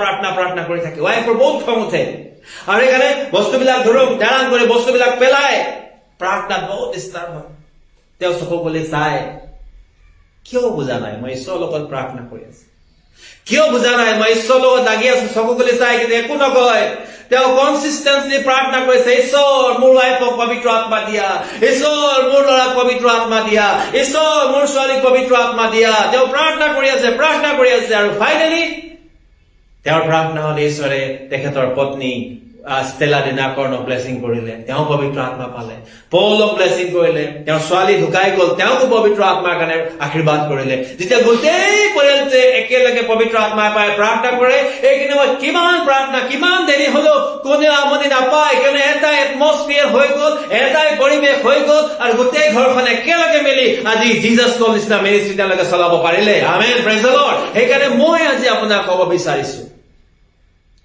কৰি থাকে। ৱাইফৰ বহুত খং উঠে আৰু সেইকাৰণে বস্তুবিলাক ধাৰণ কৰি বস্তুবিলাক পেলাই প্ৰাৰ্থনাত বহুত ডিষ্টাৰ্ব হয়। তেওঁ চকু বুলি চাই, কিয় বুজা নাই মই ঈশ্বৰৰ লগত প্ৰাৰ্থনা কৰি আছো, কিয় বুজা নাই মই ঈশ্বৰৰ লগত লাগি আছো। চকু বুলি চাই কিন্তু একো নকয়। তেওঁ কনচিষ্টেন্সলি প্ৰাৰ্থনা কৰিছে, ঈশ্বৰ মোৰ ৱাইফক পবিত্ৰ আত্মা দিয়া, ঈশ্বৰ মোৰ ল'ৰাক পবিত্ৰ আত্মা দিয়া, ঈশ্বৰ মোৰ ছোৱালীক পবিত্ৰ আত্মা দিয়া। তেওঁ প্ৰাৰ্থনা কৰি আছে আৰু ফাইনেলি তেওঁৰ প্ৰাৰ্থনা হল ঈশ্বৰে তেখেতৰ পত্নী ষ্টেলা দিনাকৰণক ব্লেছিং কৰিলে, তেওঁ পবিত্ৰ আত্মা পালে। পৌলক ব্লেছিং কৰিলে, তেওঁৰ ছোৱালী ঢুকাই গল, তেওঁকো পবিত্ৰ আত্মাৰ কাৰণে আশীৰ্বাদ কৰিলে। যেতিয়া গোটেই পৰিয়ালটোৱে একেলগে পবিত্ৰ আত্মা পায় প্ৰাৰ্থনা কৰে, এইখিনি মই কিমান প্ৰাৰ্থনা কিমান দেৰি হলেও কোনেও আমনি নাপায়, কিয়নো এটাই এটমস্ফিয়াৰ হৈ গল, এটাই পৰিৱেশ হৈ গল, আৰু গোটেই ঘৰখন একেলগে মিলি আজি জিজাছ কল নিচিনা মিনিষ্ট্ৰী তেওঁলোকে চলাব পাৰিলে। আমেন, প্ৰেইজ দ্য লৰ্ড। সেইকাৰণে মই আজি আপোনাক ক'ব বিচাৰিছো,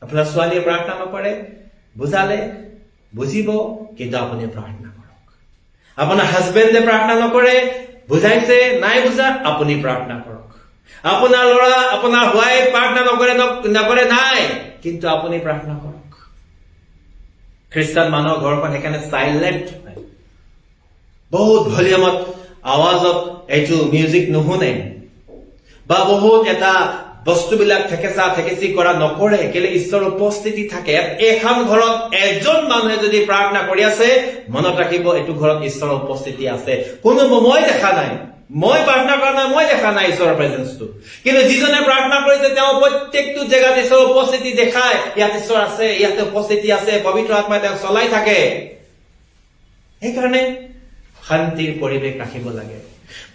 আপোনাৰ ছোৱালীয়ে প্ৰাৰ্থনা নকৰে, বুজালে বুজিব, কিন্তু আপুনি প্ৰাৰ্থনা কৰক। আপোনাৰ হাজবেণ্ডে প্ৰাৰ্থনা নকৰে, বুজাইছে নাই বুজা, আপুনি প্ৰাৰ্থনা কৰক। আপোনাৰ ল'ৰা আপোনাৰ ৱাইফ প্ৰাৰ্থনা নকৰে নাই, কিন্তু আপুনি প্ৰাৰ্থনা কৰক। খ্ৰীষ্টান মানুহৰ ঘৰখন সেইকাৰণে চাইলেণ্ট হয়, বহুত ভলিউমত আৱাজত এইটো মিউজিক নুশুনে, বা বহুত এটা বস্তুবিলাক থেকেচি কৰা নকৰে, কেলে ঈশ্বৰৰ উপস্থিতি থাকে। এখন ঘৰত এজন মানুহে যদি প্ৰাৰ্থনা কৰি আছে, মনত ৰাখিব এইটো ঘৰত ঈশ্বৰৰ উপস্থিতি আছে। কোনো মই দেখা নাই, মই প্ৰাৰ্থনা কৰা নাই, মই দেখা নাই ঈশ্বৰৰ প্ৰেজেন্সটো। কিন্তু যিজনে প্ৰাৰ্থনা কৰিছে তেওঁ প্ৰত্যেকটো জেগাত ঈশ্বৰৰ উপস্থিতি দেখায়, ইয়াত ঈশ্বৰ আছে, ইয়াতে উপস্থিতি আছে, পবিত্ৰ আত্মাই তেওঁক চলাই থাকে। সেইকাৰণে শান্তিৰ পৰিৱেশ ৰাখিব লাগে।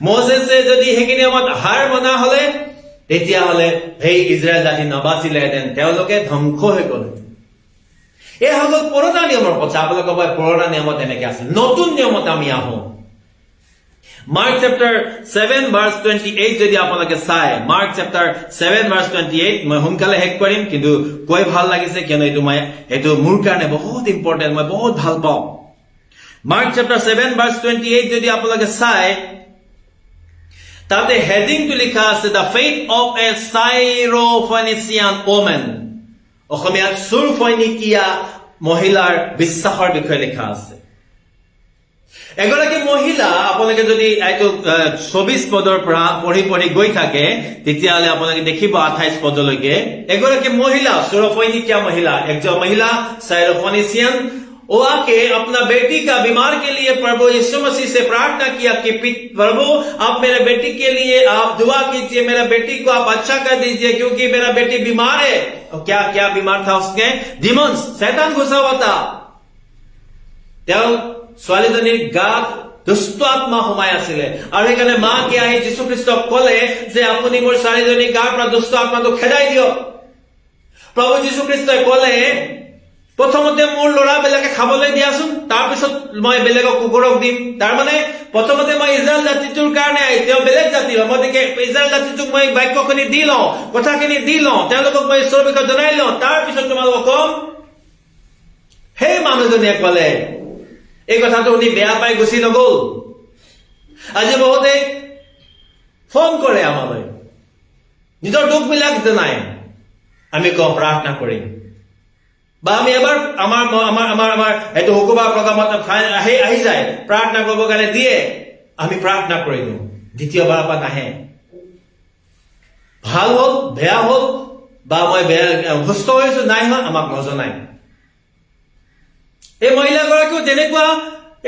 মজেছে যদি সেইখিনি সময়ত হাৰ মনা হলে, তেতিয়াহ'লে সেই ইজৰাইল জাতি নাবাচিলেহেঁতেন, তেওঁলোকে ধ্বংস হৈ গল। এই হৈ গল পুৰণা নিয়মৰ কথা। আপোনালোকে কয় পুৰণা নিয়মত এনেকে আছিল, নতুন নিয়মত আমি আহো। মাৰ্ক চেপ্টাৰ 7 ভাৰ্চ 28 যদি আপোনালোকে চাই, মাৰ্ক চেপ্টাৰ 7 ভাৰ্চ 28, মই সোনকালে শেষ কৰিম, কিন্তু কৈ ভাল লাগিছে কিয়নো এইটো মোৰ কাৰণে বহুত ইম্পৰ্টেণ্ট, মই বহুত ভাল পাওঁ। মাৰ্ক চেপ্টাৰ 7 ভাৰ্চ 28 যদি আপোনালোকে চাই, তাতে হেডিংটো লিখা আছে, the faith of a Syrophoenician woman. অসমীয়াত চুৰফৈনিকীয়া মহিলাৰ বিশ্বাসৰ বিষয়ে লিখা আছে। এগৰাকী মহিলা, আপোনালোকে যদি এইটো 24 পদৰ পৰা পঢ়ি গৈ থাকে, তেতিয়াহ'লে আপোনালোকে দেখিব 28 পদলৈকে। এগৰাকী মহিলা, চুৰফৈনিকীয়া মহিলা, একজন মহিলা साइरोफेनिशियन, वो आके अपना बेटी का बीमार के लिए प्रभु यीशु मसीह से प्रार्थना किया कि प्रभु आप मेरे बेटी के लिए आप दुआ कीजिए, मेरा बेटी को आप अच्छा कर दीजिए, क्योंकि मेरा बेटी बीमार है। और क्या क्या बीमार था उसके? डिमोन्स, शैतान घुसा हुआ था। ছোৱালীজনীৰ গাত দুষ্ট আত্মা সোমাই আছিলে, আৰু সেইকাৰণে মাকে আহি যীশুখ্ৰীষ্টক ক'লে যে আপুনি মোৰ ছোৱালীজনীৰ গাৰ পৰা দুষ্ট আত্মাটো খেদাই দিয়ক। প্ৰভু যীশু খ্ৰীষ্টই ক'লে প্ৰথমতে মোৰ ল'ৰাবিলাকে খাবলৈ দিয়াচোন, তাৰপিছত মই বেলেগক কুকুৰক দিম। তাৰমানে প্ৰথমতে মই ইজৰাইল জাতিটোৰ কাৰণে তেওঁ বেলেগ জাতি, গতিকে ইজৰাইল জাতিটোক মই বাক্যখিনি দি লওঁ, কথাখিনি দি লওঁ, তেওঁলোকক মই ঈশ্বৰৰ বিষয়ে জনাই লওঁ, তাৰপিছত তোমালোকক কম। সেই মানুহজনীয়ে ক'লে, এই কথাটো শুনি বেয়া পাই গুচি নগ'ল। আজি বহুতে ফোন কৰে আমালৈ, নিজৰ দুখবিলাক জনাই, আমি কওঁ প্ৰাৰ্থনা কৰিম, বা আমি এবাৰ আমাৰ এইটো শুকুৰবাৰ প্ৰগ্ৰামত আহি যায়, প্ৰাৰ্থনা কৰিবৰ কাৰণে দিয়ে, আমি প্ৰাৰ্থনা কৰি দিওঁ, দ্বিতীয়বাৰৰ পৰা নাহে। ভাল হ'ল, বেয়া হ'ল, বা মই সুস্থ হৈছো নাই হোৱা, আমাক নজনাই। এই মহিলাগৰাকীও তেনেকুৱা,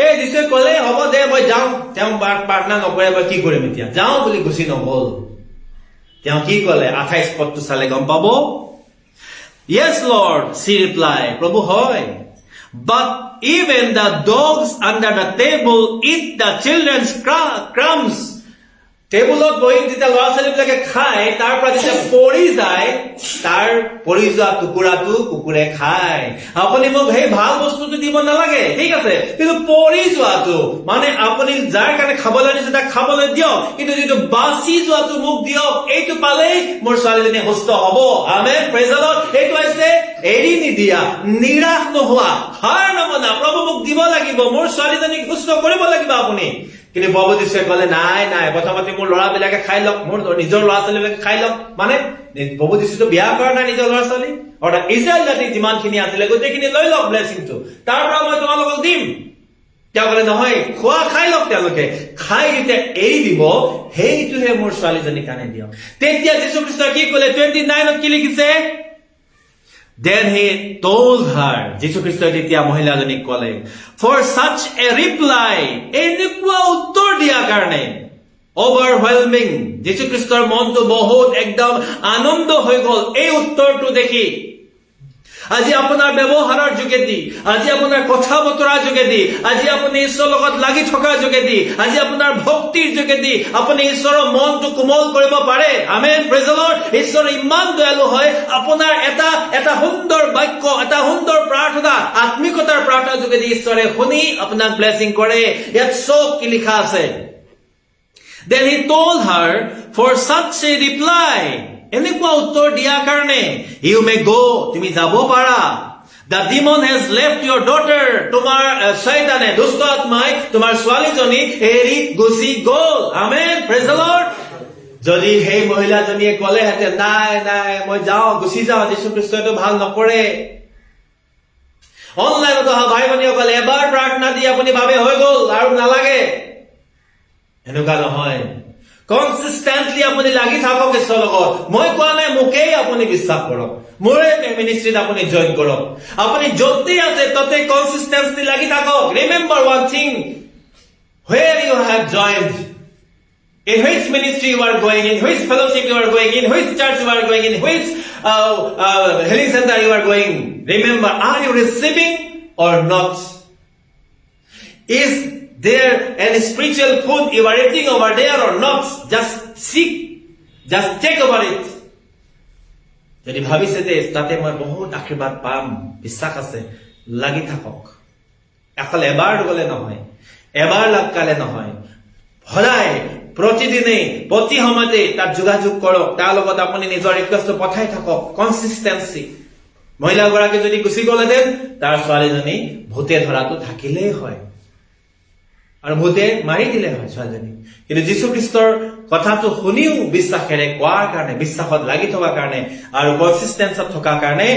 এই যিচুৱে ক'লে হ'ব দে মই যাওঁ, তেওঁ প্ৰাৰ্থনা নকৰে, মই কি কৰিম এতিয়া, যাওঁ বুলি গুচি নগ'ল। তেওঁ কি ক'লে 28 পদটো চালে গম পাব। Yes, Lord, she replied, প্ৰভু হয়, but even the dogs under the table eat the children's crumbs. টেবুলত বহি যেতিয়া ল'ৰা ছোৱালীবিলাকে খায়, তাৰ পৰা যেতিয়া পৰি যায়, তাৰ পৰি যোৱা টুকুৰাটো কুকুৰে খায়। আপুনি মোক সেই ভাল বস্তুটো দিব নালাগে, ঠিক আছে, কিন্তু পৰি যোৱাটো, মানে আপুনি যাৰ কাৰণে খাবলৈ আনিছে তাক খাবলৈ দিয়ক, কিন্তু যিটো বাচি যোৱাটো মোক দিয়ক, এইটো পালেই মোৰ ছোৱালীজনী সুস্থ হ'ব। আমেন, প্ৰেইজ দ্য লৰ্ড। এইটো হৈছে এৰি নিদিয়া, নিৰাশ নোহোৱা, হাৰ নমনা, প্ৰভু মোক দিব লাগিব, মোৰ ছোৱালীজনীক সুস্থ কৰিব লাগিব আপুনি। কিন্তু প্ৰভু যীশুৱে ক'লে নাই নাই, প্ৰথমতে মোৰ ল'ৰাবিলাকে খাই লওক, মোৰ নিজৰ ল'ৰা ছোৱালীবিলাকে খাই লওক। মানে প্ৰভু যীশুটো বিয়া কৰা নাই নিজৰ ল'ৰা ছোৱালী, অৰ্থাৎ ইজৰাইল জাতি যিমানখিনি আছিলে গোটেইখিনি লৈ লওক ব্লেছিংটো, তাৰ পৰা মই তোমালোকক দিম। তেওঁ ক'লে নহয়, খোৱা খাই লওক, তেওঁলোকে খাই যেতিয়া এৰি দিব, সেইটোহে মোৰ ছোৱালীজনীৰ কাৰণে দিয়ক। তেতিয়া যীশু খ্ৰীষ্টই কি ক'লে, 29ত কি লিখিছে, Then he told her, যীশু খ্ৰীষ্টই তেতিয়া মহিলাজনীক ক'লে, for such a reply, এনেকুৱা উত্তৰ দিয়াৰ কাৰণে, overwhelming, যীশু খ্ৰীষ্টৰ মনটো বহুত একদম আনন্দ হৈ গ'ল এই উত্তৰটো দেখি। আজি আপোনাৰ ব্যৱহাৰৰ যোগেদি, আজি আপোনাৰ কথা বতৰাৰ যোগেদি, আজি আপুনি ঈশ্বৰৰ লগত লাগি থকাৰ যোগেদি, আজি আপোনাৰ ভক্তিৰ যোগেদি আপুনি ঈশ্বৰৰ মনটো কোমল কৰিব পাৰে। আমেন, প্ৰেইজ দ্য লৰ্ড। ঈশ্বৰ ইমান দয়ালু হয়, আপোনাৰ এটা সুন্দৰ বাক্য, এটা সুন্দৰ প্ৰাৰ্থনা, আত্মিকতাৰ প্ৰাৰ্থনাৰ যোগেদি ঈশ্বৰে শুনি আপোনাক ব্লেছিং কৰে। ইয়াত চব কি লিখা আছে, Then he told her, for such a reply, এনেকুৱা উত্তৰ দিয়াৰ কাৰণে, you may go, তুমি যাব পাৰা, the demon has left your daughter, তোমাৰ শয়তানে, দুষ্ট আত্মাই তোমাৰ ছোৱালীজনী এৰি গুচি গ'ল। আমেন, প্ৰেইজ দ্য লৰ্ড। যদি সেই মহিলাজনীয়ে ক'লেহেঁতেন নাই নাই মই যাওঁ, গুচি যাওঁ, যীশু খ্ৰীষ্টইটো ভাল নকৰে, অনলাইনত অহা ভাই ভনীসকলে এবাৰ প্ৰাৰ্থনা দি আপুনি ভাবে হৈ গ'ল আৰু নালাগে, এনেকুৱা নহয়। কনচিষ্টেণ্টলি আপুনি লাগি থাকক ঈশ্বৰৰ লগত। মই কোৱা নাই মোকেই আপুনি বিশ্বাস কৰক, মোৰে মিনিষ্ট্ৰীত আপুনি জইন কৰক, আপুনি য'তেই আছে ততে কনচিষ্টেন্সলি লাগি থাকক। Remember one thing, where you have joined, in which ministry you are going, in which fellowship you are going, in which church you are going, in which healing center you are going, remember, are you receiving or not? Is there any spiritual food you are eating over there or not? Just seek, just check over it. যদি ভাবিছে যে তাতে মই বহুত আশীৰ্বাদ পাম, বিশ্বাস আছে, লাগি থাকক। অকল এবাৰ গ'লে নহয়, এবাৰ লাগ কালে নহয়, সদায় প্ৰতিদিনে প্ৰতি সময়তে তাত যোগাযোগ কৰক, তাৰ লগত আপুনি নিজৰ ৰিকুৱেষ্টটো পঠাই থাকক। কনচিষ্টেন্সি। মহিলাগৰাকী যদি গুচি গ'লেহেঁতেন, তাৰ ছোৱালীজনী ভূতে ধৰাটো থাকিলেই হয় আৰু ভূতে মাৰি দিলে হয় ছোৱালীজনী। কিন্তু যীশু খ্ৰীষ্টৰ কথাটো শুনিও বিশ্বাসেৰে কোৱাৰ কাৰণে, বিশ্বাসত লাগি থকাৰ কাৰণে আৰু কনচিষ্টেন্সত থকাৰ কাৰণে,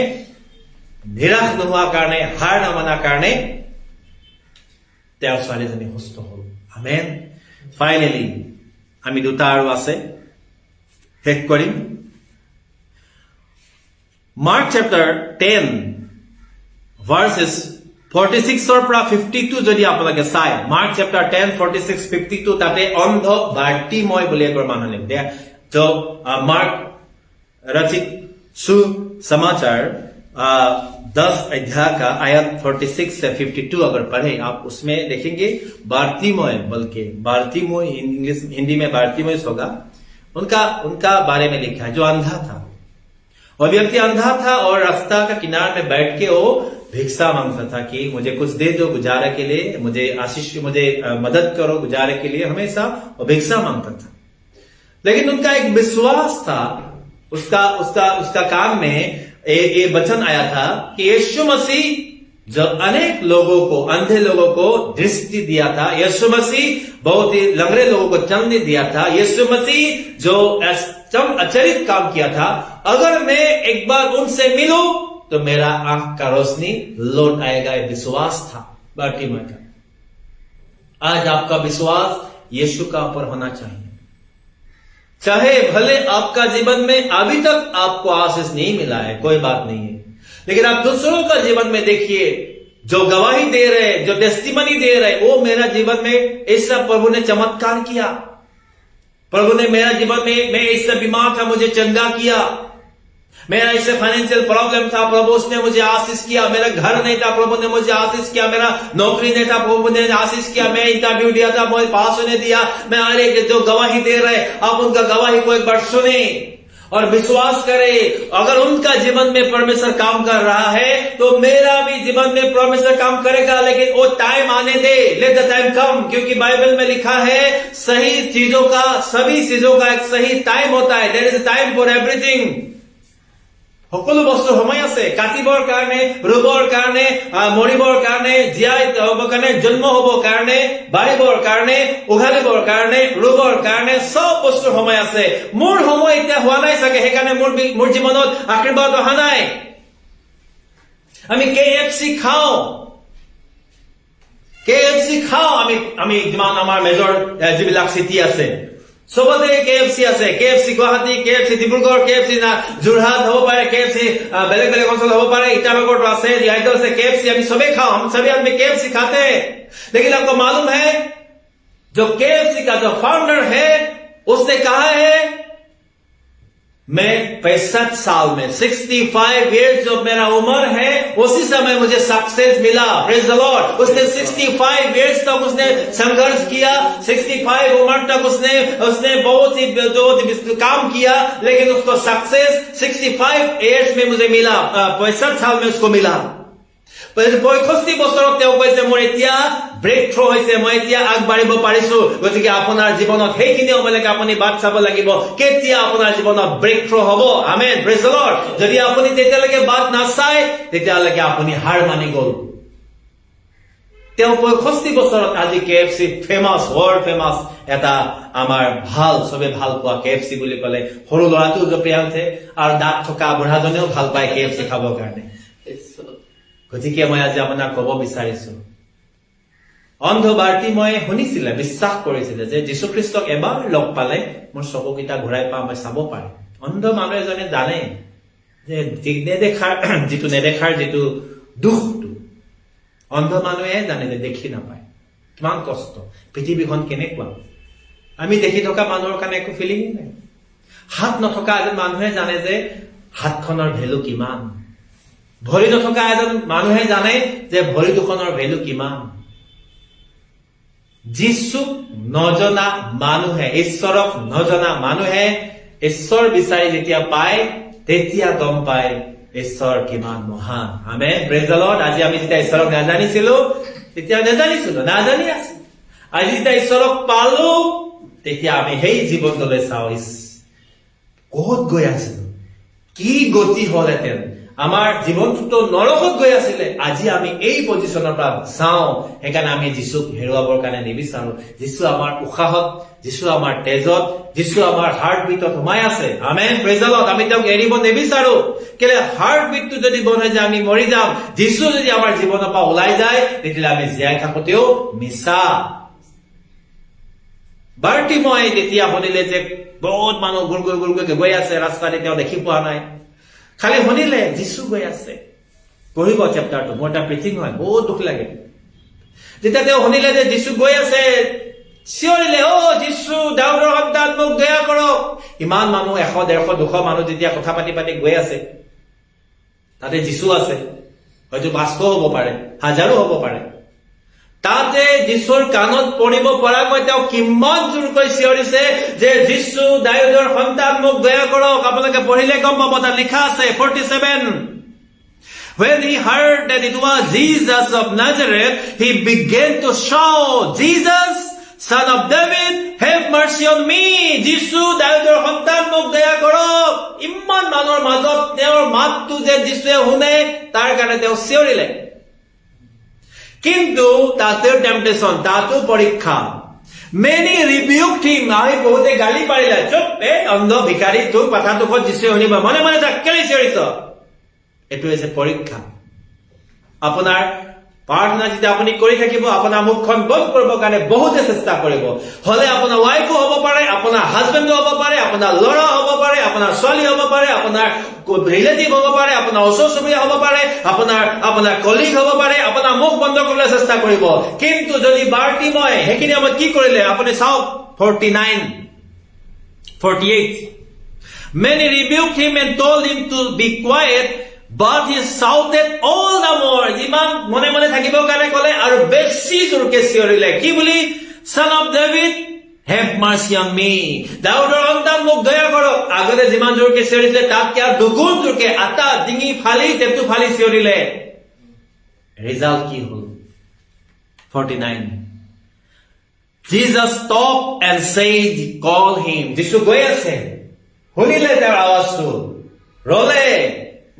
নিৰাশ নোহোৱাৰ কাৰণে, হাৰ নমনাৰ কাৰণে তেওঁৰ ছোৱালীজনী সুস্থ হ'ল। আমেন। ফাইনেলি আমি দুটা আৰু আছে, শেষ কৰিম। মাৰ্ক চেপ্টাৰ 10 ভাৰ্চেছ 46 পৰা 52 যদি আপোনালোকে চাই, মাৰ্ক চেপ্টাৰ 10 46 52, তাতে অন্ধ বাৰ্টিময় বুলি এগৰ মানুহ লিখে। जो मार्क रचित सुसमाचार 10 अध्याय का आयत 46 से 52 अगर पढ़े आप, उसमें देखेंगे बार्तिमय, बल्कि बार्तिमय हिंदी में बार्तिमय होगा, उनका बारे में लिखा है, जो अंधा था। और व्यक्ति अंधा था और रास्ता का किनारे में बैठ के वो भिक्षा मांगता था कि मुझे कुछ दे दो गुजारे के लिए, मुझे आशीष, मुझे मदद करो गुजारे के लिए, हमेशा वो भिक्षा मांगता था। लेकिन उनका एक विश्वास था, उसका काम में ये वचन आया था कि यीशु मसीह जो अनेक लोगों को, अंधे लोगों को दृष्टि दिया था, यीशु मसीह बहुत ही लंगड़े लोगों को चलने दिया था, यीशु मसीह जो अचरित काम किया था, अगर मैं एक बार उनसे मिलूं तो मेरा आंख का रोशनी लौट आएगा, एक विश्वास था बार्टिमेय का। आज आपका विश्वास यीशु का ऊपर होना चाहिए। चाहे भले आपका जीवन में अभी तक आपको आशीष नहीं मिला है, कोई बात नहीं है, लेकिन आप दूसरों का जीवन में देखिए, जो गवाही दे रहे, जो टेस्टिमनी दे रहे, वो मेरा जीवन में ऐसा प्रभु ने चमत्कार किया, प्रभु ने मेरा जीवन में, मैं इससे बीमार था, मुझे चंगा किया, मेरा इससे फाइनेंशियल प्रॉब्लम था, प्रभु उसने मुझे आशीष किया, मेरा घर नहीं था, प्रभु ने मुझे आशीष किया, मेरा नौकरी नहीं था, प्रभु ने आशीष किया, मैं इंटरव्यू दिया था, मुझे पास होने दिया। मैं अरे जो गवाही दे रहे, आप उनका गवाही को एक बार सुने और विश्वास करें। अगर उनका जीवन में परमेश्वर काम कर रहा है तो मेरा भी जीवन में परमेश्वर काम करेगा, लेकिन वो टाइम आने दे, लेट द टाइम कम, क्योंकि बाइबल में लिखा है सही चीजों का, सभी चीजों का एक सही टाइम होता है। There is a time for everything. সকলো বস্তু সময় আছে, কাটিবৰ কাৰণে, ৰুবৰ কাৰণে, মৰিবৰ কাৰণে, জীয়াই হবৰ কাৰণে, জন্ম হবৰ কাৰণে, বাঢ়িবৰ কাৰণে, উঘালিবৰ কাৰণে, ৰুবৰ কাৰণে, সব বস্তুৰ সময় আছে। মোৰ সময় এতিয়া হোৱা নাই চাগে, সেইকাৰণে মোৰ জীৱনত আশীৰ্বাদ অহা নাই। আমি KFC খাওঁ, আমি যিমান আমাৰ মেজৰ যিবিলাক চিটি আছে সবতে KFC আছে। KFC Guwahati, KFC Dibrugarh, KFC Jorhat হ'ব পাৰে, KFC বেলেগ বেলেগ অঞ্চল হ'ব পাৰে, ইটানগৰতো আছে, ইয়াতো আছে KFC। আমি সবে खाओ, हम सभी आदमी KFC खाते हैं, लेकिन आपको मालूम है जो KFC का जो फाउंडर है उसने कहा है मैं 65 साल में 65 इयर्स जो मेरा उम्र है उसी समय मुझे सक्सेस मिला। Praise the Lord. उसने 65 इयर्स तक उसने संघर्ष किया, 65 उम्र तक उसने बहुत ही जो काम किया, लेकिन उसको सक्सेस 65 इयर्स में मुझे मिला, 65 साल में उसको मिला। 65 বছৰত তেওঁ কৈছে মোৰ এতিয়া ব্ৰেক থ্ৰু হৈছে, মই এতিয়া আগবাঢ়িব পাৰিছো। গতিকে আপোনাৰ জীৱনত সেইখিনি সময়লৈকে আপুনি বাট চাব লাগিব, কেতিয়া আপোনাৰ জীৱনত ব্ৰেক থ্ৰু হ'ব। আমেন, প্ৰেজ দ্য লৰ্ড। যদি আপুনি তেতিয়ালৈকে বাট নাচায় তেতিয়ালৈকে আপুনি হাৰ মানি গ'ল। তেওঁ 65 বছৰত আজি KFC ফেমাস, ৱৰ্ল্ড ফেমাস, এটা আমাৰ ভাল, চবে ভাল পোৱা KFC বুলি ক'লে সৰু ল'ৰাটো জপিয়াই উঠে আৰু দাঁত থকা বুঢ়াজনেও ভাল পায় KFC খাবৰ কাৰণে। গতিকে মই আজি আপোনাক ক'ব বিচাৰিছো, অন্ধ বাৰ্টিমেয়ে শুনিছিলে, বিশ্বাস কৰিছিলে যে যীশুখ্ৰীষ্টক এবাৰ লগ পালে মোৰ চকুকেইটা ঘূৰাই পাম, মই চাব পাৰিম। অন্ধ মানুহ এজনে জানে যে নেদেখাৰ যিটো দুখটো, অন্ধ মানুহে জানে যে দেখি নাপায়, কিমান কষ্ট, পৃথিৱীখন কেনেকুৱা। আমি দেখি থকা মানুহৰ কাৰণে একো ফিলিং নাই। হাত নথকা এজন মানুহে জানে যে হাতখনৰ ভেলু কিমান। ভৰি নথকা এজন মানুহে জানে যে ভৰি দুখনৰ ভেলু কিমান। যীশুক নজনা মানুহে, ঈশ্বৰক নজনা মানুহে ঈশ্বৰ বিচাৰি যেতিয়া পায় তেতিয়া গম পায় ঈশ্বৰ কিমান মহান। আমেন, প্ৰেজ দ্য লৰ্ড। আজি আমি যেতিয়া ঈশ্বৰক নাজানিছিলো তেতিয়া নাজানি আছিলো। আজি যেতিয়া ঈশ্বৰক পালো তেতিয়া আমি সেই জীৱনটোলৈ চাওঁ, ক'ত গৈ আছিলো, কি গতি হলহেঁতেন, আমাৰ জীৱনটোতো নৰকত গৈ আছিলে। আজি আমি এই পজিশ্যনৰ পৰা চাওঁ, সেইকাৰণে আমি যীশুক হেৰুৱাবৰ কাৰণে নিবিচাৰো। যীশু আমাৰ উশাহত, যীশু আমাৰ তেজত, যীশু আমাৰ হাৰ্ট বিটত সোমাই আছে। আমেন, প্ৰেজ দ্য লৰ্ড। আমি তেওঁক এৰিব নিবিচাৰো, কেলে হাৰ্ট বিটটো যদি বন্ধ হৈ যায় আমি মৰি যাম। যীশু যদি আমাৰ জীৱনৰ পৰা ওলাই যায় তেতিয়াহ'লে আমি জীয়াই থাকোতেও মিছা। বাৰ্টিমেয়ে যেতিয়া শুনিলে যে বহুত মানুহ গুৰ গুৰ গৈ আছে ৰাস্তাতে, তেওঁ দেখি পোৱা নাই, খালি শুনিলে যীশু গৈ আছে। পঢ়িব চেপ্টাৰটো, মোৰ এটা প্ৰিচিং হয়, বহুত দুখ লাগে। যেতিয়া তেওঁ শুনিলে যে যীশু গৈ আছে, চিঞৰিলে, অ যীশু দাউদৰ সন্তান মোক দয়া কৰক। ইমান মানুহ, 100, 150, 200 মানুহ যেতিয়া কথা পাতি গৈ আছে, তাতে যীশু আছে, হয়তো 500 হ'ব পাৰে, 1000 হ'ব পাৰে। তাতে যীশুৰ কাণত পৰিব পৰাকৈ তেওঁ কিমান জোৰকৈ চিঞৰিছে যে যীশু দাউদৰ সন্তান মোক দয়া কৰক। আপোনালোকে পঢ়িলে গম পাব, তাত লিখা আছে 47. When he heard that it was Jesus of Nazareth, he began to shout, Jesus, son of David, have mercy on me. যীশু দাউদৰ সন্তান মোক দয়া কৰক। ইমান মানুহৰ মাজত তেওঁৰ মাতটো যে যীশুৱে শুনে, তাৰ কাৰণে তেওঁ চিঞৰিলে। কিন্তু তাতেও টেম্পটেশ্যন, তাতো পৰীক্ষা। Many rebuked him. আহি বহুতে গালি পাৰিলে, চুপ অন্ধ ভিখাৰী, তোক কথাটো ক'ত যীশুৱে শুনিব, মনে মনে থাক, কেলে চিঞৰিছ? এইটো হৈছে পৰীক্ষা। আপোনাৰ প্ৰাৰ্থনা যেতিয়া আপুনি কৰি থাকিব, আপোনাৰ মুখখন বন্ধ কৰিবৰ কাৰণে বহুতে চেষ্টা কৰিব। হলে আপোনাৰ ৱাইফো হ'ব পাৰে, আপোনাৰ হাজবেণ্ডো হ'ব পাৰে, আপোনাৰ ল'ৰা হ'ব পাৰে, আপোনাৰ ছোৱালী হ'ব পাৰে, আপোনাৰ ৰিলেটিভ হ'ব পাৰে, আপোনাৰ ওচৰ চুবুৰীয়া হ'ব পাৰে, আপোনাৰ কলিগ হ'ব পাৰে। আপোনাৰ মুখ বন্ধ কৰিবলৈ চেষ্টা কৰিব। কিন্তু যদি বাৰ্টিময় সেইখিনি সময়ত কি কৰিলে আপুনি চাওক, 49, 48. Many rebuked him and told him to be quiet, but he shouted all the more. যিমান মনে মনে থাকিবৰ কাৰণে ক'লে আৰু বেছি জোৰকে চিঞৰিলে, কি বুলি? Son of David, have mercy on me. দাউদৰ সন্তান মোক দয়া কৰক। আগতে যিমান জোৰকে চিঞৰিছিলে তাতকে আৰু দুগুণ জোৰকে আটা ডিঙি ফালি টেপটো ফালি চিঞৰিলে। ৰিজাল্ট কি হ'ল? 49. Jesus stopped and said, call him. যীশু গৈ আছে, শুনিলে তেওঁৰ আৱাজটো, ৰলে,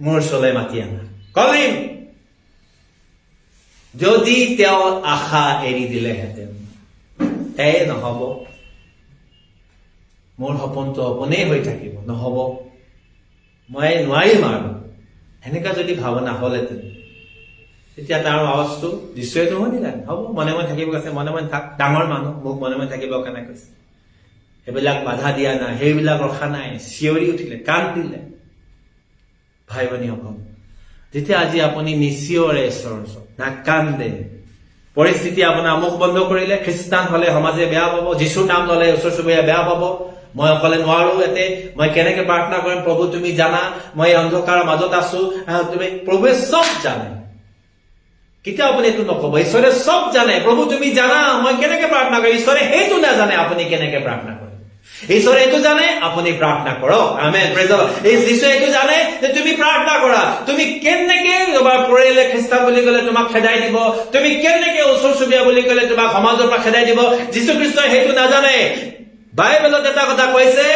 মোৰ ওচৰলৈ মাতি আনা, call him. যদি তেওঁৰ আশা এৰি দিলেহেঁতেন, নহব, মোৰ সপোনটো সপোনেই হৈ থাকিব, নহব, মই নোৱাৰিম আৰু, সেনেকা যদি ভাৱনা হলহেঁতেন, তেতিয়া তাৰ আৱাজটো যীশুৱে নুশুনিলে। হ'ব, মনে মনে থাকিব কৈছে, মনে মনে থাক, ডাঙৰ মানুহ, মোক মনে মনে থাকিবৰ কাৰণে কৈছে। সেইবিলাক বাধা দিয়া নাই, সেইবিলাক ৰখা নাই, চিঞৰি উঠিলে, কান্দিলে। ভাই ভনীসকল, যেতিয়া আজি আপুনি নিচিঞৰে ঈশ্বৰৰ ওচৰত, নাকান্দে, পৰিস্থিতি আপোনাৰ মুখ বন্ধ কৰিলে, খ্ৰীষ্টান হলে সমাজে বেয়া পাব, যীশুৰ নাম ললে ওচৰ চুবুৰীয়া বেয়া পাব, মই অকলে নোৱাৰো, ইয়াতে মই কেনেকে প্ৰাৰ্থনা কৰিম, প্ৰভু তুমি জানা, মই অন্ধকাৰৰ মাজত আছো, তুমি, প্ৰভুৱে চব জানে। কেতিয়া আপুনি এইটো নকব, ঈশ্বৰে চব জানে, প্ৰভু তুমি জানা, মই কেনেকে প্ৰাৰ্থনা কৰিম। ঈশ্বৰে সেইটো নাজানে আপুনি কেনেকে প্ৰাৰ্থনা কৰিম। ঈশ্বৰে এইটো জানে, আপুনি প্ৰাৰ্থনা কৰক। আমেন, প্ৰেজ দ্য লৰ্ড। এই যীশুৱে এইটো জানে যে তুমি প্ৰাৰ্থনা কৰা, তুমি কেনেকে তোমাৰ পৰিয়ালে খ্ৰীষ্টান বুলি ক'লে তোমাক খেদাই দিব, তুমি কেনেকে ওচৰ চুবুৰীয়া বুলি ক'লে তোমাক সমাজৰ পৰা খেদাই দিব। যীশু খ্ৰীষ্টই সেইটো নাজানে। বাইবেলত এটা কথা কৈছে,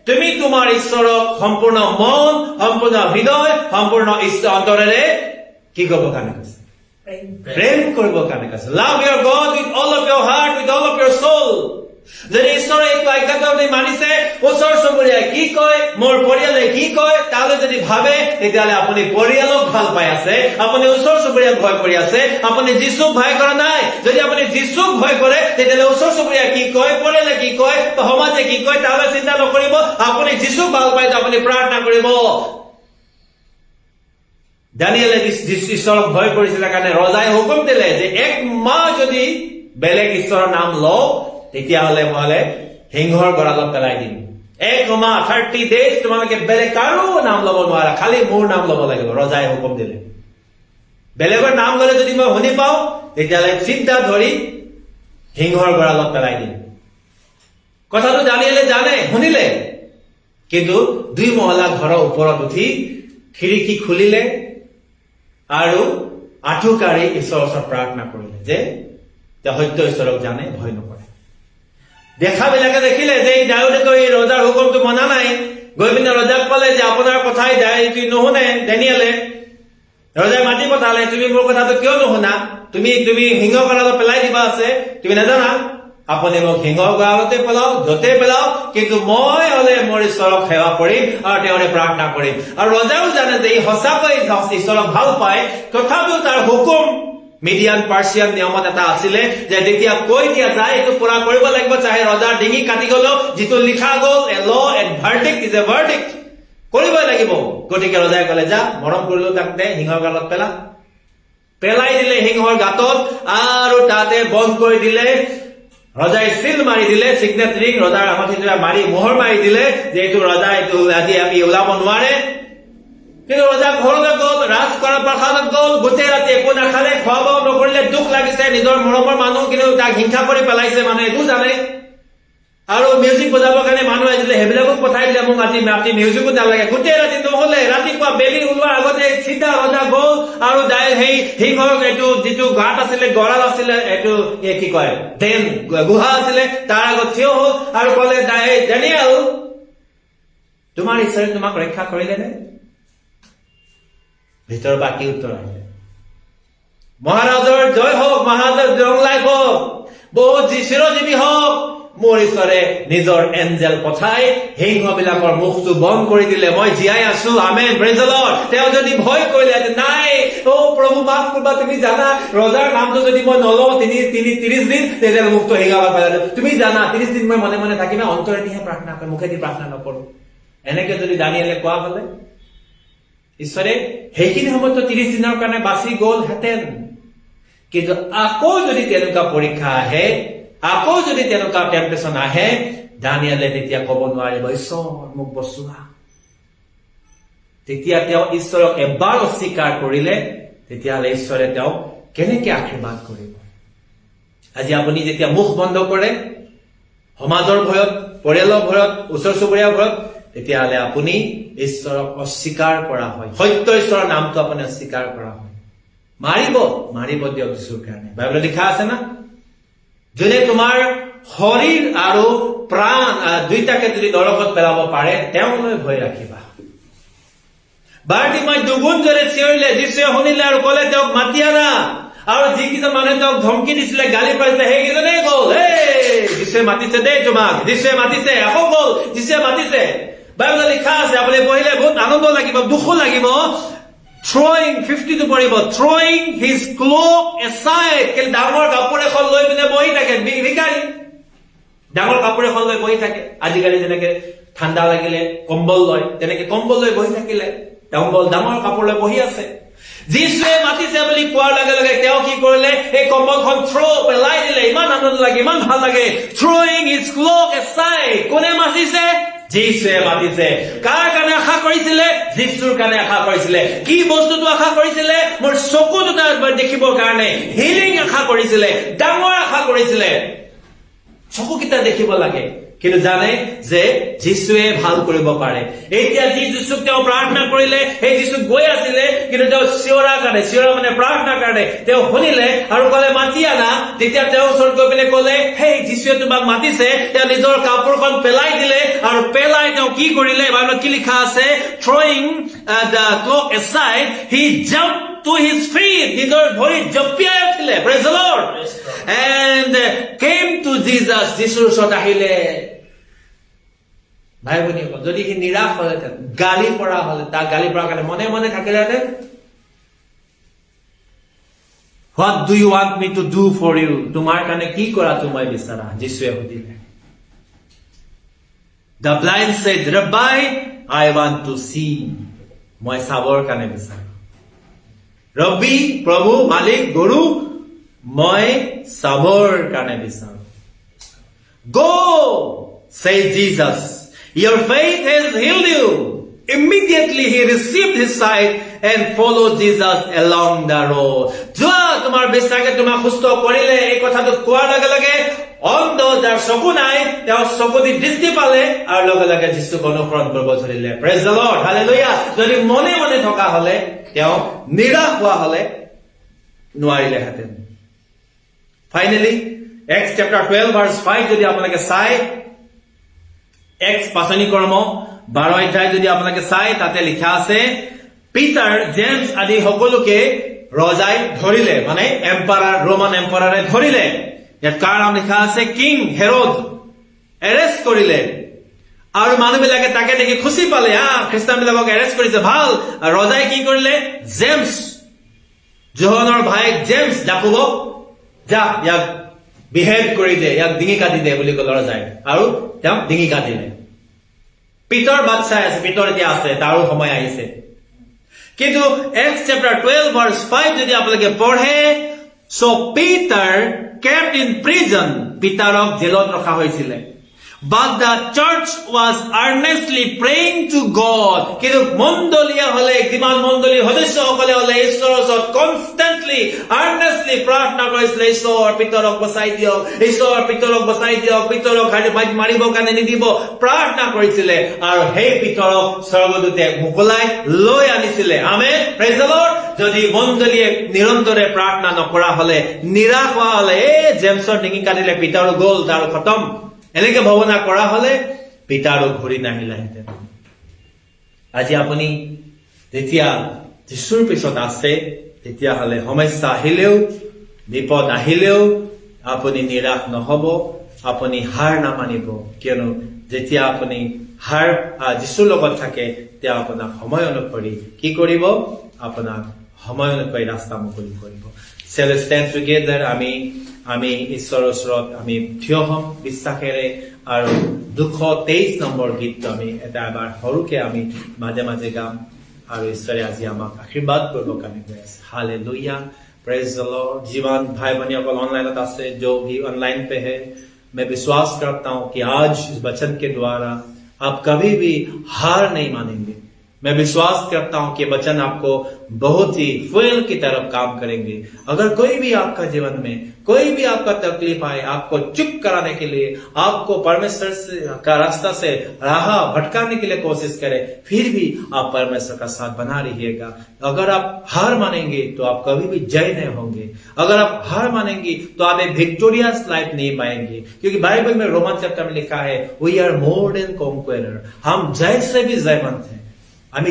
তুমি তোমাৰ ঈশ্বৰক সম্পূৰ্ণ মন, সম্পূৰ্ণ হৃদয়, সম্পূৰ্ণ অন্তৰেৰে কি কৰিবৰ কাৰণে কৈছে? প্ৰেম কৰিবৰ কাৰণে কৈছে। Love your God with all of your heart, with all of your soul. যদি ঈশ্বৰে এইটো আজ্ঞাটো মানিছে, ওচৰ চুবুৰীয়াই কি কয়, মোৰ পৰিয়ালে কি কয়, তাহলে যদি ভাবে, তেতিয়াহ'লে আপুনি পৰিয়ালক ভাল পাই আছে, আপুনি ওচৰ চুবুৰীয়াক ভয় কৰি আছে, আপুনি যীশুক ভয় কৰা নাই। যদি আপুনি যীশুক ভয় কৰে, তেতিয়াহ'লে ওচৰ চুবুৰীয়াই কি কয়, পৰিয়ালে কি কয়, সমাজে কি কয়, তাহলে চিন্তা নকৰিব। আপুনি যীশুক ভাল পায়, আপুনি প্ৰাৰ্থনা কৰিব। দানিয়েলে ঈশ্বৰক ভয় কৰিছিলে কাৰণে ৰজাই হুকুম দিলে যে 1 মাহ যদি বেলেগ ঈশ্বৰৰ নাম লওঁ, তেতিয়াহ'লে মই সিংহৰ গঁড়ালত পেলাই দিম। 1 মাহ 30 days তোমালোকে বেলেগ কাৰো নাম ল'ব নোৱাৰা, খালি মোৰ নাম ল'ব লাগিব, ৰজাই হুকুম দিলে। বেলেগৰ নাম ল'লে যদি মই শুনি পাওঁ, তেতিয়াহ'লে চিন্তা ধৰি সিংহৰ গঁড়ালত পেলাই দিম। কথাটো দানিয়েলে জানে, শুনিলে, কিন্তু 2 মহলা ঘৰৰ ওপৰত উঠি খিৰিকী খুলিলে আৰু আঁঠুকাৰি ঈশ্বৰৰ ওচৰত প্ৰাৰ্থনা কৰিলে যে তেওঁ সত্য ঈশ্বৰক জানে, ভয় নকৰে। দেখাবিলাকে দেখিলে যে এই দাউদে এই ৰজাৰ হুকুমটো মনা নাই, গৈ পিনে ৰজাক ক'লে যে আপোনাৰ কথাই নুশুনে দানিয়েলে। ৰজাই মাতি পঠালে, তুমি মোৰ কথাটো কিয় নুশুনা? তুমি সিংহ গঁড়ালত পেলাই দিবা আছে, তুমি নাজানা? আপুনি মোক সিংহ গঁড়ালতে পেলাও, য'তে পেলাও, কিন্তু মই হলে মোৰ ঈশ্বৰক সেৱা কৰিম আৰু তেওঁৰে প্ৰাৰ্থনা কৰিম। আৰু ৰজাও জানে যে ই সঁচাকৈ ঈশ্বৰক ভাল পায়, তথাপিও তাৰ হুকুম মিডিয়ান পাৰ্চিয়ান নিয়মত এটা আছিলে যে যেতিয়া কৈ দিয়া যায় এইটো পুৰা কৰিব লাগিব, চাহে ৰজাৰ ডিঙি কাটি গলো, যিটো লিখা গ'ল, এ ল এণ্ড ভাৰ্ডিক্ট ইজ এ ভাৰ্ডিক্ট, কৰিবই লাগিব। গতিকে ৰজাই ক'লে, যা মৰম কৰিলো, তাক দে সিংহৰ গালত পেলাই দিলে সিংহৰ গাঁতত, আৰু তাতে বন্ধ কৰি দিলে। ৰজাই চিল মাৰি দিলে, চিগনেট ৰিং ৰজাৰ আঙঠিটোৰে মাৰি মোহৰ মাৰি দিলে যে এইটো ৰজা, এইটো আজি আমি ওলাব নোৱাৰে। কিন্তু ৰজা ঘৰলৈ গ'ল, ৰাজপ্ৰাসাদত গ'ল, গোটেই ৰাতি ৰাতি একো নাখালে, খোৱা বোৱা নকৰিলে, দুখ লাগিছে, নিজৰ মৰমৰ মানুহ কিন্তু তাক হিংসা কৰি পেলাইছে, মানে এইটো জানে। আৰু মিউজিক বজাবৰ কাৰণে মানুহ আহিছিলে, সেইবিলাকক পঠাই দিলে, মোক আজি ৰাতি মিউজিকো নালাগে। গোটেই ৰাতি নহলে ৰাতিপুৱা বেলি ওলোৱাৰ আগতে চিধা ৰজা গ'ল আৰু সেই সিংহৰ এইটো যিটো ঘাট আছিলে, গঁৰাল আছিলে, এইটো কি কয় দেন গুহা আছিলে, তাৰ আগত থিয় হ'ল আৰু কলে, ডেনিয়েল, তোমাৰ ঈশ্বৰে তোমাক ৰক্ষা কৰিলে নে? ভিতৰৰ বাকী উত্তৰ আহিলে, মহাৰাজৰ জয় হওক, মহাৰাজৰ লং লাইফ হওক, বহুত চিৰজীৱী হওক। মোৰ ঈশ্বৰে নিজৰ এঞ্জেল পঠাই সিংহবিলাকৰ মুখটো বন্ধ কৰি দিলে, মই জীয়াই আছো। আমেন, প্ৰেজ দ্য লৰ্ড। তেওঁ যদি ভয় কৰিলে, নাই প্ৰভু মাফ কৰিবা, তুমি জানা ৰজাৰ নামটো যদি মই নলওঁ 30 দিন, তেতিয়াহ'লে মুখটো হিঙাবা পেলাই দিম। তুমি জানা 30 দিন মই মনে মনে থাকিম, অন্তৰেদিহে প্ৰাৰ্থনা কৰিম, মুখেদি প্ৰাৰ্থনা নকৰো। এনেকে যদি দানিয়েলে কোৱা হলে, ঈশ্বৰে সেইখিনি সময়তো 30 দিনৰ কাৰণে বাচি গ'লহেঁতেন। কিন্তু আকৌ যদি তেনেকুৱা পৰীক্ষা আহে, আকৌ যদি তেনেকুৱা টেম্পটেশ্যন আহে, দানিয়েলে তেতিয়া কব নোৱাৰিব, ঈশ্বৰ মোক বচোৱা। তেতিয়া তেওঁ ঈশ্বৰক এবাৰ অস্বীকাৰ কৰিলে, তেতিয়াহ'লে ঈশ্বৰে তেওঁক কেনেকে আশীৰ্বাদ কৰিব? আজি আপুনি যেতিয়া মুখ বন্ধ কৰে, সমাজৰ ভয়ত, পৰিয়ালৰ ভয়ত, ওচৰ চুবুৰীয়াৰ ভয়ত, তেতিয়াহ'লে আপুনি ঈশ্বৰক অস্বীকাৰ কৰা হয়, সত্য ঈশ্বৰৰ নামটো আপুনি অস্বীকাৰ কৰা হয়। মাৰিব দিয়ক যীশুৰ কাৰণে। বাইবেলত লিখা আছে না, যোনে তোমাৰ শৰীৰ আৰু প্ৰাণ দুইটাকে যদি নৰকত পেলাব পাৰে, তেওঁলৈ ভয় ৰাখিবা। বাৰ্তিমাই দুগুণ জোৰে চিঞৰিলে, যীশুৱে শুনিলে আৰু কলে, তেওঁক মাতি আনা। আৰু যিকেইজন মানুহে তেওঁক ধমকি দিছিলে, গালি পাৰিছিলে, সেইকেইজনে গ'ল। যীশুৱে মাতিছে দেই তোমাক, যীশুৱে মাতিছে, আকৌ গ'ল, যীশুৱে মাতিছে। বাইবেলত লিখা আছে, আপুনি পঢ়িলে বহুত আনন্দ লাগিব, দুখো লাগিব। Throwing 50 পঢ়িব, throwing his cloak aside, ডাঙৰ কাপোৰ এখন লৈ পিনে বহি থাকে, ভিখাৰী ডাঙৰ কাপোৰ এখন লৈ বহি থাকে। আজিকালি যেনেকে ঠাণ্ডা লাগিলে কম্বল লয়, তেনেকে কম্বল লৈ বহি থাকিলে, ডাঙৰ কাপোৰ লৈ বহি আছে। যীশুৱে মাতিছে বুলি কোৱাৰ লগে লগে তেওঁ কি কৰিলে? এই কম্বলখন পেলাই দিলে। ইমান আনন্দ লাগে, ইমান ভাল লাগে। Throwing his cloak aside, কোনে মাতিছে? যীশুৱে মাতিছে। কাৰ কাৰণে আশা কৰিছিলে? যীশুৰ কাৰণে আশা কৰিছিলে। কি বস্তুটো আশা কৰিছিলে? মোৰ চকু দুটা দেখিবৰ কাৰণে হিলিং আশা কৰিছিলে, ডাঙৰ আশা কৰিছিলে। চকুকেইটা দেখিব লাগে, কিন্তু জানে যে যীশুৱে ভাল কৰিব পাৰে। এতিয়া যি যীশুক তেওঁ প্ৰাৰ্থনা কৰিলে, সেই যীশু গৈ আছিলে, কিন্তু তেওঁ চিঞৰা মানে প্ৰাৰ্থনাৰ কাৰণে তেওঁ শুনিলে আৰু কলে, মাতি আনা। যেতিয়া তেওঁ ওচৰত গৈ পিনে কলে, সেই যীশুৱে তোমাক মাতিছে, তেওঁ নিজৰ কাপোৰখন পেলাই দিলে আৰু পেলাই তেওঁ কি কৰিলে? বাইবেলত কি লিখা আছে? Throwing the cloak aside, he jumped to his feet, নিজৰ ভৰিত জঁপিয়াই উঠিলে, praise the Lord, and came to Jesus, যীশুৰ ওচৰত আহিলে। ভাই ভনীসকল, যদি সি নিৰাশ হলেহেঁতেন, গালি পৰা হলে, তাক গালি পৰা কাৰণে মনে মনে থাকিলেহেঁতেন, What do you want me to do for you? তোমাৰ কাৰণে কি কৰাটো মই বিচাৰা? যীশুৱে সুধিলে। The blind said, Rabbi, I want to see. মই চাবৰ কাৰণে বিচাৰো। ৰবি, প্ৰভু, মালিক, গুৰু, মই চাবৰ কাৰণে বিচাৰো। Go, said Jesus. Your faith has healed you. Immediately he received his sight and followed Jesus along the road. যোৱা, তোমাৰ বিশ্বাসে তোমাক সুস্থ কৰিলে। এই কথাটো কোৱাৰ লগে লগে অন্ধ, যাৰ চকু নাই, তেওঁ চকু দি দৃষ্টি পালে আৰু লগে লগে যীশুক অনুসৰণ কৰিব ধৰিলে। Praise the Lord, hallelujah. যদি মনে মনে থকা হলে, তেওঁ নিৰাশ হোৱা হলে নোৱাৰিলেহেঁতেন। ফাইনেলি Acts chapter 12 verse 5 যদি আপোনালোকে চাই, Acts পাচনি কৰ্ম 12 অধ্যায় যদি আপোনালোকে চাই, তাতে লিখা আছে, পিটাৰ, জেমছ আদি সকলোকে ৰজাই ধৰিলে, মানে ৰোমান এম্পাৰাৰে ধৰিলে। ইয়াত কাৰ নাম লিখা আছে? কিং হেৰড এৰেষ্ট কৰিলে। আৰু মানুহবিলাকে তাকে দেখি খুচি পালে, খ্ৰীষ্টান বিলাকক এৰেষ্ট কৰিছে, ভাল। ৰজাই কি কৰিলে? জেমছ, জোহনৰ ভায়েক জেমছ, জাকোবক, যা ইয়াক বিহেড কৰি দে, ইয়াক ডিঙি কাটি দে বুলি ক'লে ৰজাই, আৰু তেওঁক ডিঙি কাটিলে। পিতৰ বাট চাই আছে, পিতৰ এতিয়া আছে, তাৰো সময় আহিছে। কিন্তু Acts chapter 12 verse 5 যদি আপোনালোকে পঢ়ে, so Peter kept in prison, পিটাৰক জেলত ৰখা হৈছিলে। But the church was earnestly praying to God. কিন্তু মণ্ডলীয়া হলে, যিমান মণ্ডলীৰ সদস্যসকলে হলে ঈশ্বৰৰ ওচৰত কনষ্টেণ্টলি আৰ্নেষ্টলি প্ৰাৰ্থনা কৰিছিলে, ঈশ্বৰ পিতৰক বচাই দিয়ক, ঈশ্বৰ পিতৰক বচাই দিয়ক, পিতৰক মাৰিবৰ কাৰণে নিদিব, প্ৰাৰ্থনা কৰিছিলে। আৰু সেই পিতৰক স্বৰ্গদূতে মোকলাই লৈ আনিছিলে। আমেন, প্ৰেইজ দ্য লৰ্ড। যদি মণ্ডলীয়ে নিৰন্তৰে প্ৰাৰ্থনা নকৰা হলে, নিৰাশ হোৱা হলে, জেমছৰ ডিঙি কাটিলে পিতাৰো গ'ল, তাৰ খতম, এনেকে ভাৱনা কৰা হলে পিতাৰো ঘূৰি নাহিলেহেঁতেন। আজি আপুনি যেতিয়া যীশুৰ পিছত আছে, তেতিয়াহলে সমস্যা আহিলেও, বিপদ আহিলেও আপুনি নিৰাশ নহব, আপুনি হাৰ নামানিব। কিয়নো যেতিয়া আপুনি যীশুৰ লগত থাকে, তেওঁ আপোনাক সময় অনুসৰি কি কৰিব? আপোনাক সময় অনুসৰি ৰাস্তা মুকলি কৰিব। Shall we stand together? আমি ঈশ্বৰৰ ওচৰত আমি থিয় হ'ম বিশ্বাসেৰে, আৰু 223 নম্বৰ গীতটো আমি এটা এবাৰ সৰুকে আমি মাজে মাজে গাম, আৰু ঈশ্বৰে আজি আমাক আশীৰ্বাদ কৰিব কাৰণে গৈ আছে। Hallelujah, praise the Lord. जीवन भाई बहनी अकल ऑनलाइन से जो भी ऑनलाइन पे है, मैं विश्वास करता हूं कि आज इस वचन के द्वारा आप कभी भी हार नहीं मानेंगे। मैं विश्वास करता हूं कि वचन आपको बहुत ही फुएल की तरफ काम करेंगे। अगर कोई भी आपका जीवन में कोई भी आपका तकलीफ आए, आपको चुप कराने के लिए, आपको परमेश्वर का रास्ता से राह भटकाने के लिए कोशिश करे, फिर भी आप परमेश्वर का साथ बना रहिएगा। अगर आप हार मानेंगे तो आप कभी भी जय नहीं होंगे। अगर आप हार मानेंगे तो आप एक विक्टोरियस लाइफ नहीं पाएंगे, क्योंकि बाइबल में रोमन चैप्टर में लिखा है, वी आर मोर देन कॉन्क्वेरर। हम जय से भी जयवंत हैं। আমি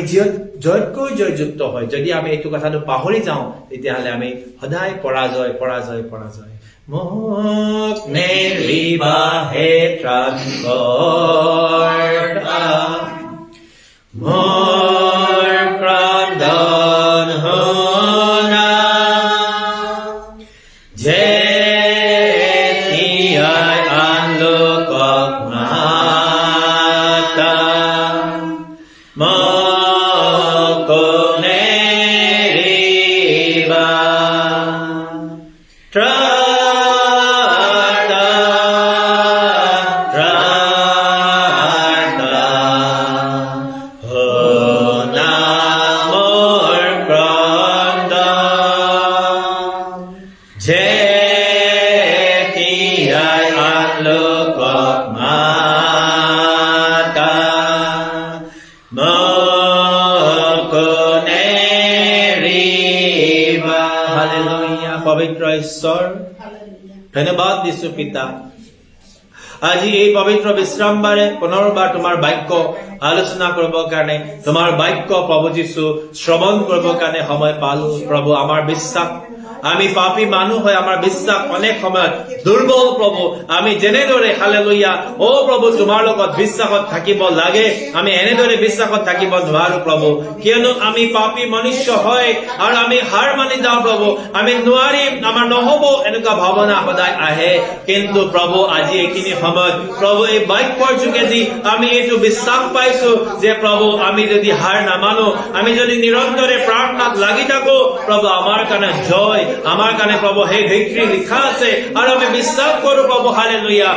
জয়তকৈ জয়যুক্ত হয়। যদি আমি এইটো কথাটো পাহৰি যাওঁ, তেতিয়াহ'লে আমি সদায় পৰাজয় পৰাজয় পৰাজয়। মোক নেৰিবাহে ত্ৰাণকৰ্তা, মোৰ ক্ৰন্দন শুনা, যেতিয়াই আন লোকক মাতা, পবিত্ৰ ঈশ্বৰ, ধন্যবাদ দিছো পিতা। আজি এই পবিত্ৰ বিশ্ৰামবাৰে পুনৰবাৰ তোমাৰ বাক্য আলোচনা কৰিবৰ কাৰণে, তোমাৰ বাক্য প্ৰভু যীশু শ্ৰৱণ কৰিবৰ কাৰণে সময় পালো। প্ৰভু, আমাৰ বিশ্বাস, আমি পাপী মানুহ হয়, আমাৰ বিশ্বাস অনেক সময়ত দুৰ্বল। প্ৰভু, আমি যেনেদৰে হালেলুয়া প্ৰভু তোমাৰ লগত বিশ্বাসত থাকিব লাগে, আমি এনেদৰে বিশ্বাসত থাকিব নোৱাৰো প্ৰভু, কিয়নো আমি পাপী মনুষ্য হয় আৰু আমি হাৰ মানি যাওঁ। প্ৰভু, আমি নোৱাৰিম, আমাৰ নহব, এনেকুৱা ভাৱনা সদায় আহে। কিন্তু প্ৰভু, আজি এইখিনি সময়ত প্ৰভু এই বাক্যৰ যোগেদি আমি এইটো বিশ্বাস পাইছো যে প্ৰভু, আমি যদি হাৰ নামানো, আমি যদি নিৰন্তৰে প্ৰাৰ্থনাত লাগি থাকো, প্ৰভু আমাৰ কাৰণে জয়, আমাৰ কাৰণে প্ৰভু সেই ভিক্টৰী লিখা আছে। আৰু আমি বিশ্বাস কৰো প্ৰভু, হালেলুয়া।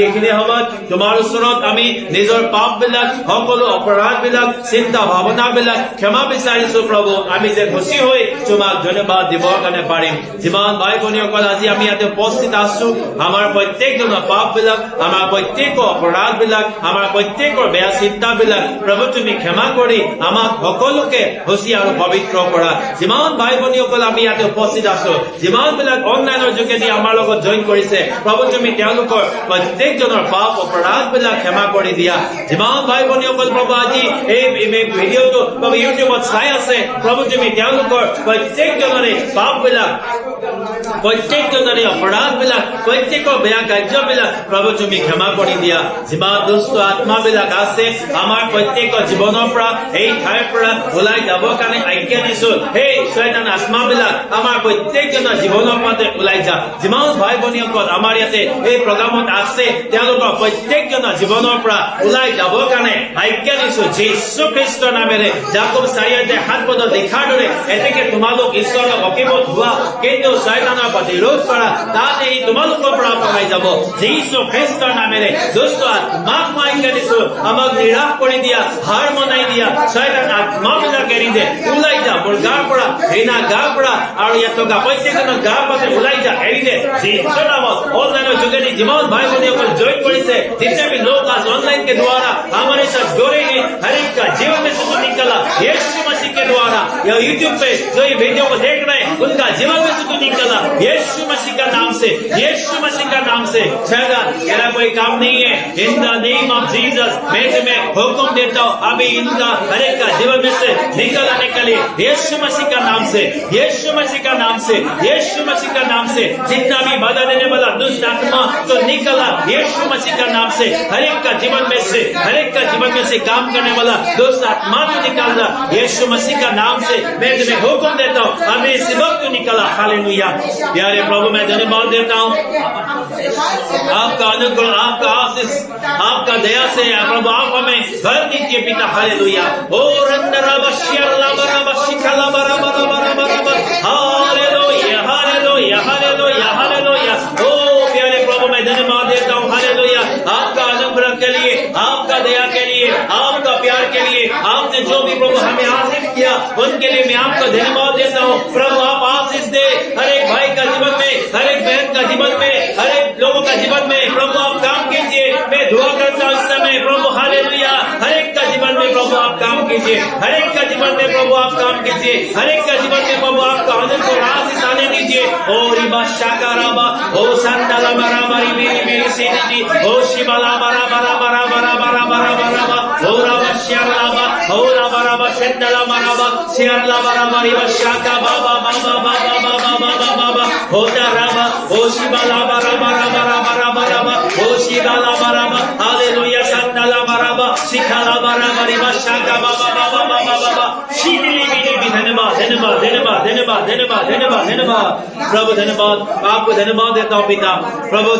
এইখিনি সময়ত তোমাৰ ওচৰত আমি নিজৰ পাপ বিলাক, সকলো অপৰাধ বিলাক, চিন্তা ভাৱনা বিলাক ক্ষমা বিচাৰিছো প্ৰভু। আমি যে ঘুচি হৈ তোমাক ধন্যবাদ দিবৰ কাৰণে পাৰিম। যিমান ভাই ভনীসকল আজি আমি ইয়াতে উপস্থিত আছো, আমাৰ প্ৰত্যেকজনৰ পাপ বিলাক, আমাৰ প্ৰত্যেকৰ অপৰাধ বিলাক, আমাৰ প্ৰত্যেকৰ বেয়া চিন্তা বিলাক প্ৰভু তুমি ক্ষমা কৰি আমাক সকলোকে ঘুচি আৰু পবিত্ৰ কৰা। যিমান ভাই ভনীসকল আমি ইয়াতে উপস্থিত আছো, যিমান বিলাক অনলাইনৰ যোগেদি আমাৰ লগত জইন কৰিছে, প্ৰভু তুমি তেওঁলোকৰ প্ৰত্যেকজনৰ পাপ অপৰাধ বিলাক ক্ষমা কৰি দিয়া। যিমান ভাই ভনীসকল প্ৰভু আজি এই ভিডিঅ'টো প্ৰভু ইউটিউবত চাই আছে, প্ৰভু তুমি তেওঁলোকৰ প্ৰত্যেকজনৰে পাপ বিলাক, প্ৰত্যেকজনৰে অপৰাধ বিলাক, প্ৰত্যেকৰ বেয়া কাৰ্যবিলাক প্ৰভু তুমি ক্ষমা কৰি দিয়া। যিমান দুষ্ট আত্মাবিলাক আছে আমাৰ প্ৰত্যেকৰ জীৱনৰ পৰা, এই ঠাইৰ পৰা ওলাই যাবৰ কাৰণে আজ্ঞা দিছো। সেই শয়তান আত্মাবিলাক আমাৰ প্ৰত্যেকজনৰ জীৱনৰ পৰা ওলাই যা। যিমান ভাই ভনীসকল আমাৰ ইয়াতে এই প্ৰগ্ৰামত আছে, তেওঁলোকৰ প্ৰত্যেকজনৰ জীৱনৰ পৰা ওলাই যাবৰ কাৰণে আজ্ঞা দিছো যীশু খ্ৰীষ্টৰ নামেৰে। যাকোব 4:7 লিখাৰ দৰে এতেকে তোমালোক ঈশ্বৰৰ অকীবত হোৱা, কিন্তু শয়তানৰ প্ৰতিৰোধ কৰা, তাতে ই তোমালোকৰ পৰা পলাই যাব। যীশু খ্ৰীষ্টৰ নামেৰে দুষ্ট আত্মাক মই আজ্ঞা দিছো, আমাক নিৰাশ কৰি দিয়া, হাৰ মনাই দিয়া, শয়তান আত্মাবিলাক এৰি দে, ওলাই যা মোৰ গাৰ পৰা, ঘৃণা গাৰ পৰা, আৰু ইয়াত থকা প্ৰত্যেকজনৰ গাৰ পৰা ওলাই যা, এৰি দে যীশুৰ নামত। অনলাইনৰ যোগেদি যিমান ভাই ভনীসকল জইন কৰিছে, जितने भी लोग आज ऑनलाइन के द्वारा हमारे साथ जुड़े हैं, हर एक का जीवन में सुकून निकला यीशु मसीह के द्वारा। या यूट्यूब पे जो ये वीडियो को देख रहे हैं, उनका जीवन में सुकून निकला यीशु मसीह का नाम से, यीशु मसीह का नाम से। शायद मेरा कोई काम नहीं है, in the name of Jesus मैं तुम्हें हुक्म देता हूँ, अभी इनका हर एक का जीवन में से निकल आने के लिए यीशु मसीह का नाम से, यीशु मसीह का नाम से, यीशु मसीह का नाम से। जितना भी बाधा देने वाला दुष्ट आत्मा तो निकला यीशु मसीह का नाम से, हर एक का जीवन में से, हर एक का जीवन में से काम करने वाला दुष्ट आत्मा तो निकल रहा यीशु मसीह का नाम से। मैं तुम्हें हुक्म देता हूँ, अभी इस वक्त निकला। हालेलुया। प्यारे प्रभु मैं धन्यवाद देता हूँ आपका अनुग्रह, आपका आशीष, आपका दया से प्रभु आप हमें भर दीजिए पिता। हालेलुया। ओ हालेलुया, हालेलुया, हालेलुया, हालेलुया। ओ प्यारे प्रभु मैं धन्यवाद देता हूँ। हालेलुया। आपका अनुग्रह के लिए, आपका दया के लिए, आपका प्यार के लिए, आपने जो भी प्रभु हमें आशीष किया उनके लिए मैं आपका धन्यवाद देता हूँ। प्रभु आप आशीष दे हर एक भाई का जीवन में, हर एक बहन का जीवन में, हर एक लोगों का जीवन में प्रभु आप काम कीजिए। मैं दुआ करता हूँ इस समय प्रभु। हालेलुया। हर एक का जीवन में प्रभु आप काम कीजिए, हर एक का जीवन में प्रभु आप काम कीजिए, हर एक का जीवन में प्रभु आपका अनुग्रह आशीष आने दीजिए। ओ रिबा शाकाराबा, ओ संदला बराबरी मेरी मेरी सीधी, ओ शिवाला बरा बरा बरा बरा बरा बरा बरा, ओ राबा श्यालाबा, ओ राबा राबा संदला मराबा, श्याला बराबा रिबा शाका बाबा बाबा बाबा बाबा बाबा बाबा, ओ राबा, ओ शिवाला बरा बरा बरा बरा बरा, ओ शिवाला बराबा। हालेलुया। संदला बराबा, शिखाला बराबा रिबा शाका बाबा बाबा बाबा बाबा, शीतली भी धन्यवाद, धन्यवाद, धन्यवाद, धन्यवाद, धन्यवाद, धन्यवाद, धन्यवाद प्रभु। धन्यवाद, आपको धन्यवाद देता हूँ पिता। प्रभु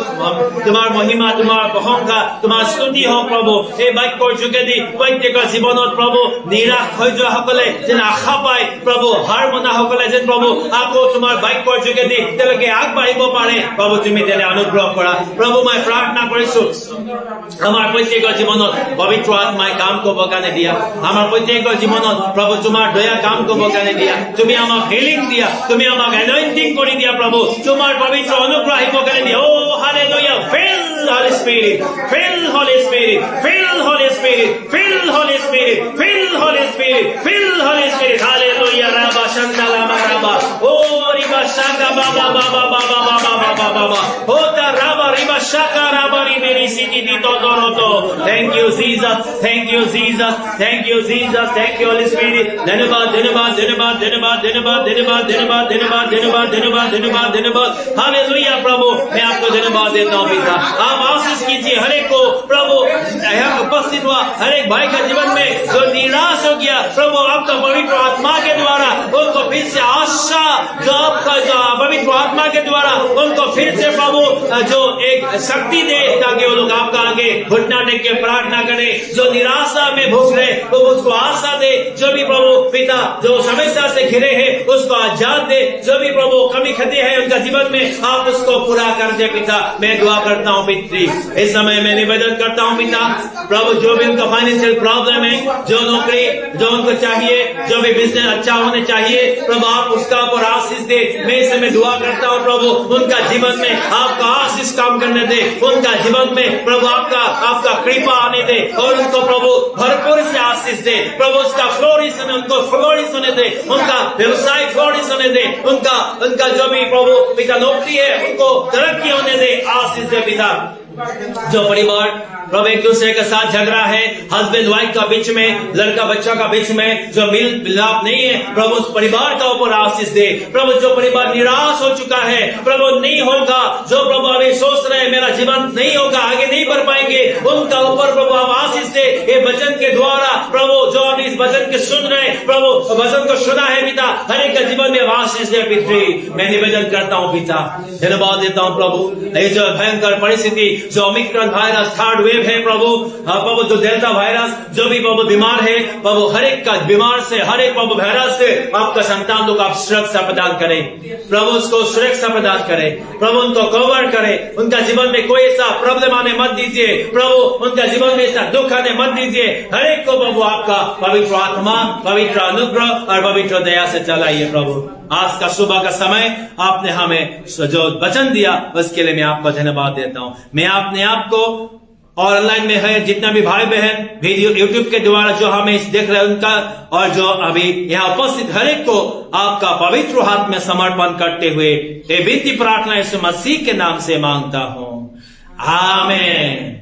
तुम्हार महिमा, तुम्हार प्रशंसा, तुम्हार स्तुति हो प्रभु। এই বাক্যৰ যোগেদি প্ৰত্যেকৰ জীৱনত প্ৰভু নিৰাশ হৈ যোৱা সকলে যেন আশা পায় প্ৰভু, হাৰ মনা সকলে যেন প্ৰভু আকৌ তোমাৰ বাক্যৰ যোগেদি তেওঁলোকে আগবাঢ়িব পাৰে প্ৰভু, তুমি তেনে অনুগ্ৰহ কৰা প্ৰভু। মই প্ৰাৰ্থনা কৰিছো আমাৰ প্ৰত্যেকৰ জীৱনত পবিত্ৰ আত্মাই কাম কৰিব কাৰণে দিয়া, আমাৰ প্ৰত্যেকৰ জীৱনত প্ৰভু তোমাৰ দয়া কাম কৰিব কাৰণে দিয়া, তুমি আমাক হিলিং দিয়া, তুমি আমাক এনয়েন্টিং কৰি দিয়া প্ৰভু, তোমাৰ পবিত্ৰ অনুগ্ৰহ আহিব কাৰণে দিয়া। ও hallelujah. Fill Holy Spirit, fill Holy Spirit, fill Holy Spirit, fill Holy Spirit, fill Holy Spirit, fill Holy Spirit. Hallelujah. Rabba Shandala Maraba, oh Riba Shaka Baba Baba Baba Baba Baba Baba, Ota Rabba Riba Shaka Rabba Riberi Siti Todoroto. Thank you Jesus, thank you Jesus, thank you Jesus, thank you Holy Spirit. Dhanibad, dhanibad, dhanibad, dhanibad, dhanibad, dhanibad, dhanibad, dhanibad, dhanibad, dhanibad, dhanibad, dhanibad. Hallelujah प्रभु, मैं आपको धन्यवाद देता हूँ पिता। आप आशीष कीजिए हर एक को प्रभु, यहाँ उपस्थित हुआ हर एक भाई का जीवन में जो निराश हो गया प्रभु, आपका पवित्र आत्मा के द्वारा उनको फिर से आशा, जो आपका जो पवित्र आत्मा के द्वारा उनको फिर से प्रभु जो एक शक्ति दे, ताकि वो लोग आपका आगे घुटना टेक के प्रार्थना करें। जो निराशा में भूख रहे वो उसको आशा दे, जो भी प्रभु पिता जो समस्या से घिरे हैं उसको आजाद दे, जो भी प्रभु कमी खते हैं उनका जीवन में आप उसको पूरा कर दे पिता। मैं दुआ करता हूँ पितृ, इस समय मैं निवेदन करता हूँ पिता प्रभु, जो भी उनका फाइनेंशियल प्रॉब्लम है, जो नौकरी जो उनको चाहिए, जो भी बिजनेस अच्छा होने चाहिए प्रभु, आप उसका ऊपर आशीष दे। मैं इस समय दुआ करता हूँ प्रभु, उनका जीवन में आपका आशीष काम करने दे, उनका जीवन में प्रभु आपका कृपा आने दे, और उनको प्रभु भरपूर से आशीष दे प्रभु, उसका फ्लोरिश उनको फ्लोरिश होने दे, उनका व्यवसाय फ्लोरिश होने दे, उनका जो भी प्रभु पिता नौकरी है उनको तरक्की होने दे, आशीष दे पिता। जो परिवार प्रभु एक दूसरे के साथ झगड़ा है, हस्बैंड वाइफ का बीच में, लड़का बच्चा का बीच में जो मिलाप नहीं है प्रभु, उस परिवार का ऊपर आशीष दे प्रभु। जो परिवार निराश हो चुका है प्रभु, नहीं होगा, जो प्रभु अभी सोच रहे हैं मेरा जीवन नहीं होगा, आगे नहीं बढ़ पाएंगे, उनका ऊपर प्रभु आप आशीष दे। ये वचन के द्वारा प्रभु जो अभी इस वचन के सुन रहे हैं प्रभु, वचन को सुना है पिता, हर एक का जीवन में आशीष दे पितृ। मैं निवेदन करता हूँ पिता, धन्यवाद देता हूँ प्रभु, ये जो भयंकर परिस्थिति जो ओमिक्रॉन वायरस थर्ड वेव है प्रभु, प्रभु जो डेल्टा वायरस, जो भी प्रभु बीमार है प्रभु, हर एक का बीमार से, हर एक प्रभु वायरस से आपका संतान लोग आप सुरक्षा प्रदान करें प्रभु, उसको सुरक्षा प्रदान करें प्रभु, उनको कवर करें, उनका जीवन में कोई ऐसा प्रॉब्लम आने मत दीजिए प्रभु, उनका जीवन में ऐसा दुख आने मत दीजिए। हर एक को प्रभु आपका पवित्र आत्मा, पवित्र अनुग्रह और पवित्र दया से चलाइए प्रभु। आज का सुबह का समय आपने हमें जो वचन दिया उसके लिए मैं आपको धन्यवाद देता हूं। मैं अपने आप को और ऑनलाइन में है जितना भी भाई बहन वीडियो यूट्यूब के द्वारा जो हमें इस देख रहे हैं उनका, और जो अभी यहाँ उपस्थित हर एक को आपका पवित्र हाथ में समर्पण करते हुए ये विनती प्रार्थना यीशु मसीह के नाम से मांगता हूं, आमीन।